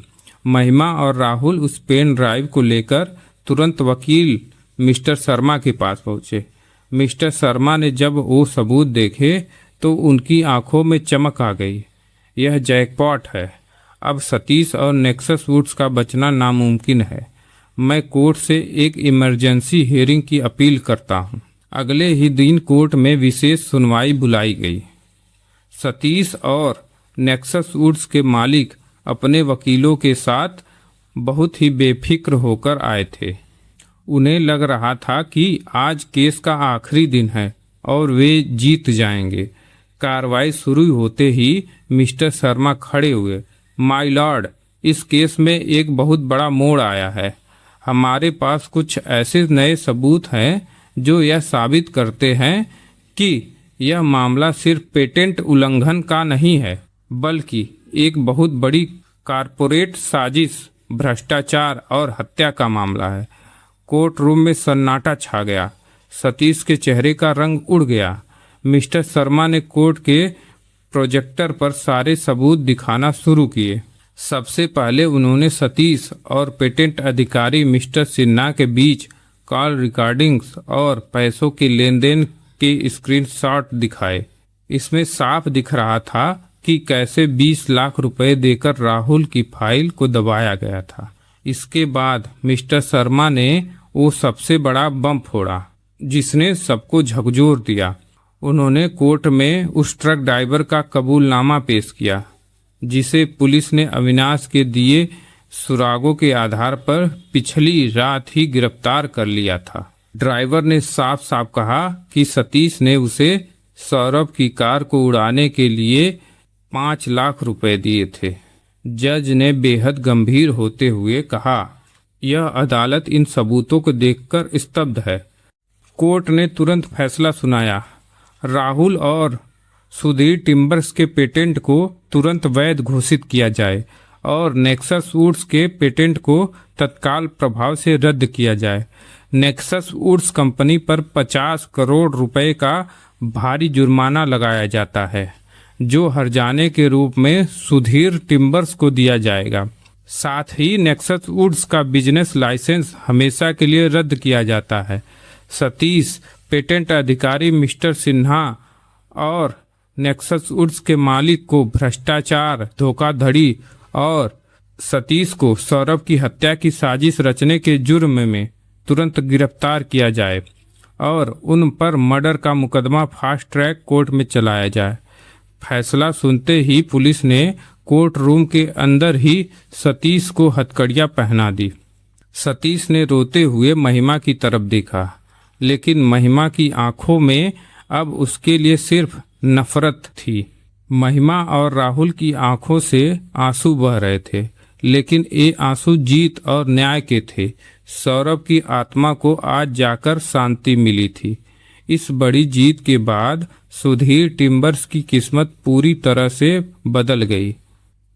महिमा और राहुल उस पेन ड्राइव को लेकर तुरंत वकील मिस्टर शर्मा के पास पहुंचे। मिस्टर शर्मा ने जब वो सबूत देखे तो उनकी आंखों में चमक आ गई। यह जैकपॉट है। अब सतीश और नेक्सस वुड्स का बचना नामुमकिन है। मैं कोर्ट से एक इमरजेंसी हियरिंग की अपील करता हूं। अगले ही दिन कोर्ट में विशेष सुनवाई बुलाई गई। सतीश और नेक्सस वुड्स के मालिक अपने वकीलों के साथ बहुत ही बेफिक्र होकर आए थे। उन्हें लग रहा था कि आज केस का आखिरी दिन है और वे जीत जाएंगे। कार्रवाई शुरू होते ही मिस्टर शर्मा खड़े हुए। माय लॉर्ड, इस केस में एक बहुत बड़ा मोड़ आया है। हमारे पास कुछ ऐसे नए सबूत हैं जो यह साबित करते हैं कि यह मामला सिर्फ पेटेंट उल्लंघन का नहीं है बल्कि एक बहुत बड़ी कारपोरेट साजिश, भ्रष्टाचार और हत्या का मामला है। कोर्ट रूम में सन्नाटा छा गया। सतीश के चेहरे का रंग उड़ गया। मिस्टर शर्मा ने कोर्ट के प्रोजेक्टर पर सारे सबूत दिखाना शुरू किए। सबसे पहले उन्होंने सतीश और पेटेंट अधिकारी मिस्टर सिन्हा के बीच कॉल रिकॉर्डिंग्स और पैसों के लेन देन के स्क्रीनशॉट दिखाए। इसमें साफ दिख रहा था कि कैसे 20 लाख रुपए देकर राहुल की फाइल को दबाया गया था। इसके बाद मिस्टर शर्मा ने वो सबसे बड़ा बम फोड़ा जिसने सबको झकझोर दिया। उन्होंने कोर्ट में उस ट्रक ड्राइवर का कबूलनामा पेश किया जिसे पुलिस ने अविनाश के दिए सुरागों के आधार पर पिछली रात ही गिरफ्तार कर लिया था। ड्राइवर ने साफ साफ कहा कि सतीश ने उसे सौरभ की कार को उड़ाने के लिए 5 लाख रुपए दिए थे। जज ने बेहद गंभीर होते हुए कहा, यह अदालत इन सबूतों को देखकर स्तब्ध है। कोर्ट ने तुरंत फैसला सुनाया, राहुल और सुधीर टिम्बर्स के पेटेंट को तुरंत वैध घोषित किया जाए और नेक्सस वुड्स के पेटेंट को तत्काल प्रभाव से रद्द किया जाए। नेक्सस वुड्स कंपनी पर 50 करोड़ रुपए का भारी जुर्माना लगाया जाता है, जो हर्जाने के रूप में सुधीर टिम्बर्स को दिया जाएगा। साथ ही नेक्सस वुड्स का बिजनेस लाइसेंस हमेशा के लिए रद्द किया जाता है। सतीश, पेटेंट अधिकारी मिस्टर सिन्हा और नेक्सस वुड्स के मालिक को भ्रष्टाचार, धोखाधड़ी और सतीश को सौरभ की हत्या की साजिश रचने के जुर्म में तुरंत गिरफ्तार किया जाए और उन पर मर्डर का मुकदमा फास्ट ट्रैक कोर्ट में चलाया जाए। फैसला सुनते ही पुलिस ने कोर्ट रूम के अंदर ही सतीश को हथकड़ियां पहना दी। सतीश ने रोते हुए महिमा की तरफ देखा, लेकिन महिमा की आंखों में अब उसके लिए सिर्फ नफरत थी। महिमा और राहुल की आंखों से आंसू बह रहे थे, लेकिन ये आंसू जीत और न्याय के थे। सौरभ की आत्मा को आज जाकर शांति मिली थी। इस बड़ी जीत के बाद सुधीर टिम्बर्स की किस्मत पूरी तरह से बदल गई।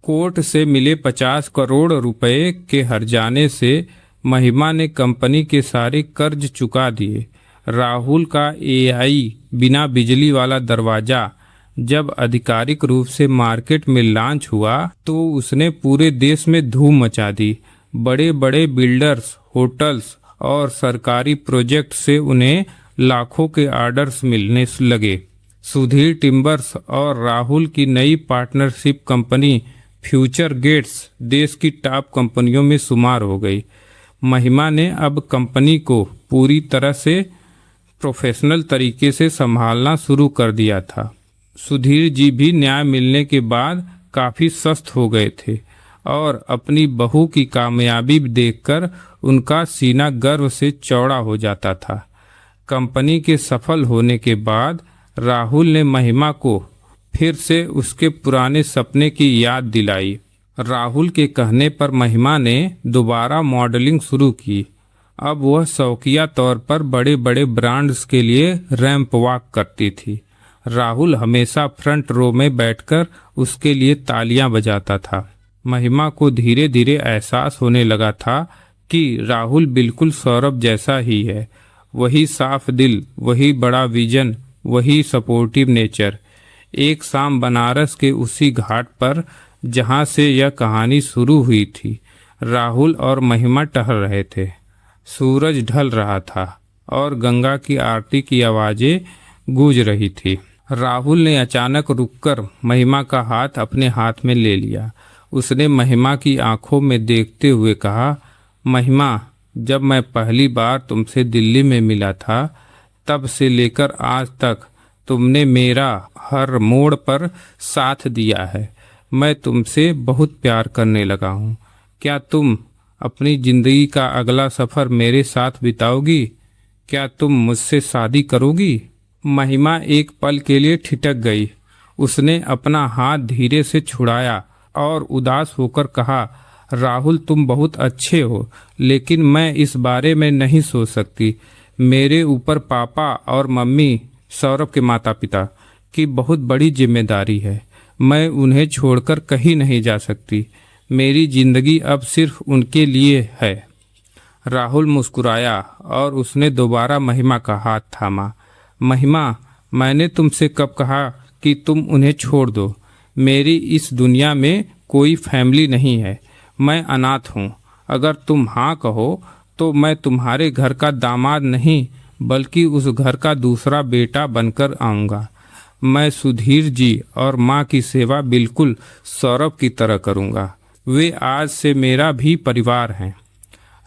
कोर्ट से मिले 50 करोड़ रुपए के हर्जाने से महिमा ने कंपनी के सारे कर्ज चुका दिए। राहुल का एआई बिना बिजली वाला दरवाजा जब आधिकारिक रूप से मार्केट में लॉन्च हुआ तो उसने पूरे देश में धूम मचा दी। बड़े बड़े बिल्डर्स, होटल्स और सरकारी प्रोजेक्ट से उन्हें लाखों के ऑर्डर्स मिलने लगे। सुधीर टिम्बर्स और राहुल की नई पार्टनरशिप कंपनी फ्यूचर गेट्स देश की टॉप कंपनियों में शुमार हो गई। महिमा ने अब कंपनी को पूरी तरह से प्रोफेशनल तरीके से संभालना शुरू कर दिया था। सुधीर जी भी न्याय मिलने के बाद काफ़ी स्वस्थ हो गए थे और अपनी बहू की कामयाबी देखकर उनका सीना गर्व से चौड़ा हो जाता था। कंपनी के सफल होने के बाद राहुल ने महिमा को फिर से उसके पुराने सपने की याद दिलाई। राहुल के कहने पर महिमा ने दोबारा मॉडलिंग शुरू की। अब वह शौकिया तौर पर बड़े बड़े ब्रांड्स के लिए रैंप वॉक करती थी। राहुल हमेशा फ्रंट रो में बैठकर उसके लिए तालियां बजाता था। महिमा को धीरे धीरे एहसास होने लगा था कि राहुल बिल्कुल सौरभ जैसा ही है। वही साफ दिल, वही बड़ा विजन, वही सपोर्टिव नेचर। एक शाम बनारस के उसी घाट पर जहां से यह कहानी शुरू हुई थी, राहुल और महिमा टहल रहे थे। सूरज ढल रहा था और गंगा की आरती की आवाजें गूंज रही थी। राहुल ने अचानक रुककर महिमा का हाथ अपने हाथ में ले लिया। उसने महिमा की आंखों में देखते हुए कहा, महिमा, जब मैं पहली बार तुमसे दिल्ली में मिला था तब से लेकर आज तक तुमने मेरा हर मोड़ पर साथ दिया है। मैं तुमसे बहुत प्यार करने लगा हूँ। क्या तुम अपनी जिंदगी का अगला सफर मेरे साथ बिताओगी? क्या तुम मुझसे शादी करोगी? महिमा एक पल के लिए ठिठक गई। उसने अपना हाथ धीरे से छुड़ाया और उदास होकर कहा, राहुल, तुम बहुत अच्छे हो, लेकिन मैं इस बारे में नहीं सोच सकती। मेरे ऊपर पापा और मम्मी, सौरभ के माता पिता की बहुत बड़ी जिम्मेदारी है। मैं उन्हें छोड़कर कहीं नहीं जा सकती। मेरी जिंदगी अब सिर्फ उनके लिए है। राहुल मुस्कुराया और उसने दोबारा महिमा का हाथ थामा। महिमा, मैंने तुमसे कब कहा कि तुम उन्हें छोड़ दो? मेरी इस दुनिया में कोई फैमिली नहीं है। मैं अनाथ हूँ। अगर तुम हाँ कहो तो मैं तुम्हारे घर का दामाद नहीं बल्कि उस घर का दूसरा बेटा बनकर आऊँगा। मैं सुधीर जी और माँ की सेवा बिल्कुल सौरभ की तरह करूँगा। वे आज से मेरा भी परिवार हैं।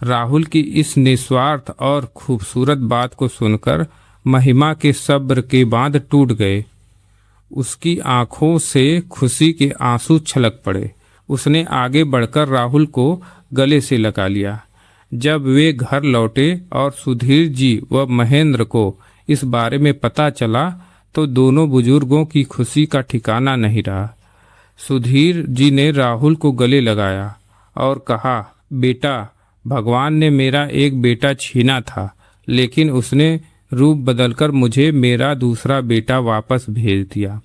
राहुल की इस निस्वार्थ और खूबसूरत बात को सुनकर महिमा के सब्र के बांध टूट गए। उसकी आंखों से खुशी के आंसू छलक पड़े। उसने आगे बढ़कर राहुल को गले से लगा लिया। जब वे घर लौटे और सुधीर जी व महेंद्र को इस बारे में पता चला तो दोनों बुजुर्गों की खुशी का ठिकाना नहीं रहा। सुधीर जी ने राहुल को गले लगाया और कहा, बेटा, भगवान ने मेरा एक बेटा छीना था, लेकिन उसने रूप बदलकर मुझे मेरा दूसरा बेटा वापस भेज दिया।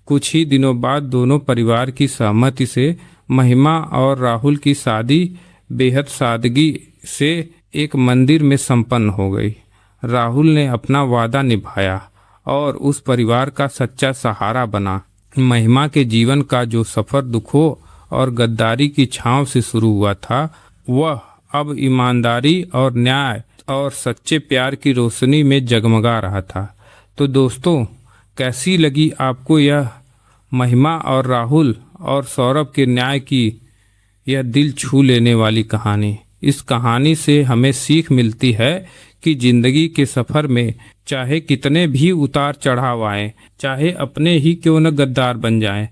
कुछ ही दिनों बाद दोनों परिवार की सहमति से महिमा और राहुल की शादी बेहद सादगी से एक मंदिर में संपन्न हो गई। राहुल ने अपना वादा निभाया और उस परिवार का सच्चा सहारा बना। महिमा के जीवन का जो सफ़र दुखों और गद्दारी की छांव से शुरू हुआ था, वह अब ईमानदारी और न्याय और सच्चे प्यार की रोशनी में जगमगा रहा था। तो दोस्तों, कैसी लगी आपको यह महिमा और राहुल और सौरभ के न्याय की यह दिल छू लेने वाली कहानी? इस कहानी से हमें सीख मिलती है कि जिंदगी के सफ़र में चाहे कितने भी उतार चढ़ाव आए, चाहे अपने ही क्यों न गद्दार बन जाएं,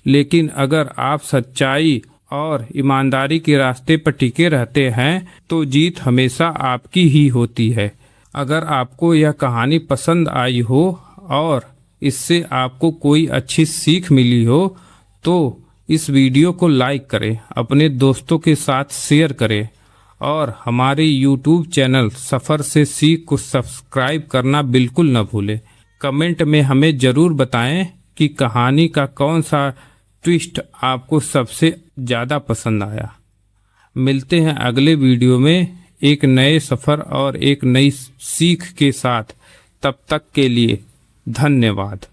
लेकिन अगर आप सच्चाई और ईमानदारी के रास्ते पर टिके रहते हैं तो जीत हमेशा आपकी ही होती है। अगर आपको यह कहानी पसंद आई हो और इससे आपको कोई अच्छी सीख मिली हो तो इस वीडियो को लाइक करें, अपने दोस्तों के साथ शेयर करें और हमारे YouTube चैनल सफ़र से सीख को सब्सक्राइब करना बिल्कुल न भूलें। कमेंट में हमें ज़रूर बताएं कि कहानी का कौन सा ट्विस्ट आपको सबसे ज़्यादा पसंद आया। मिलते हैं अगले वीडियो में एक नए सफ़र और एक नई सीख के साथ। तब तक के लिए धन्यवाद।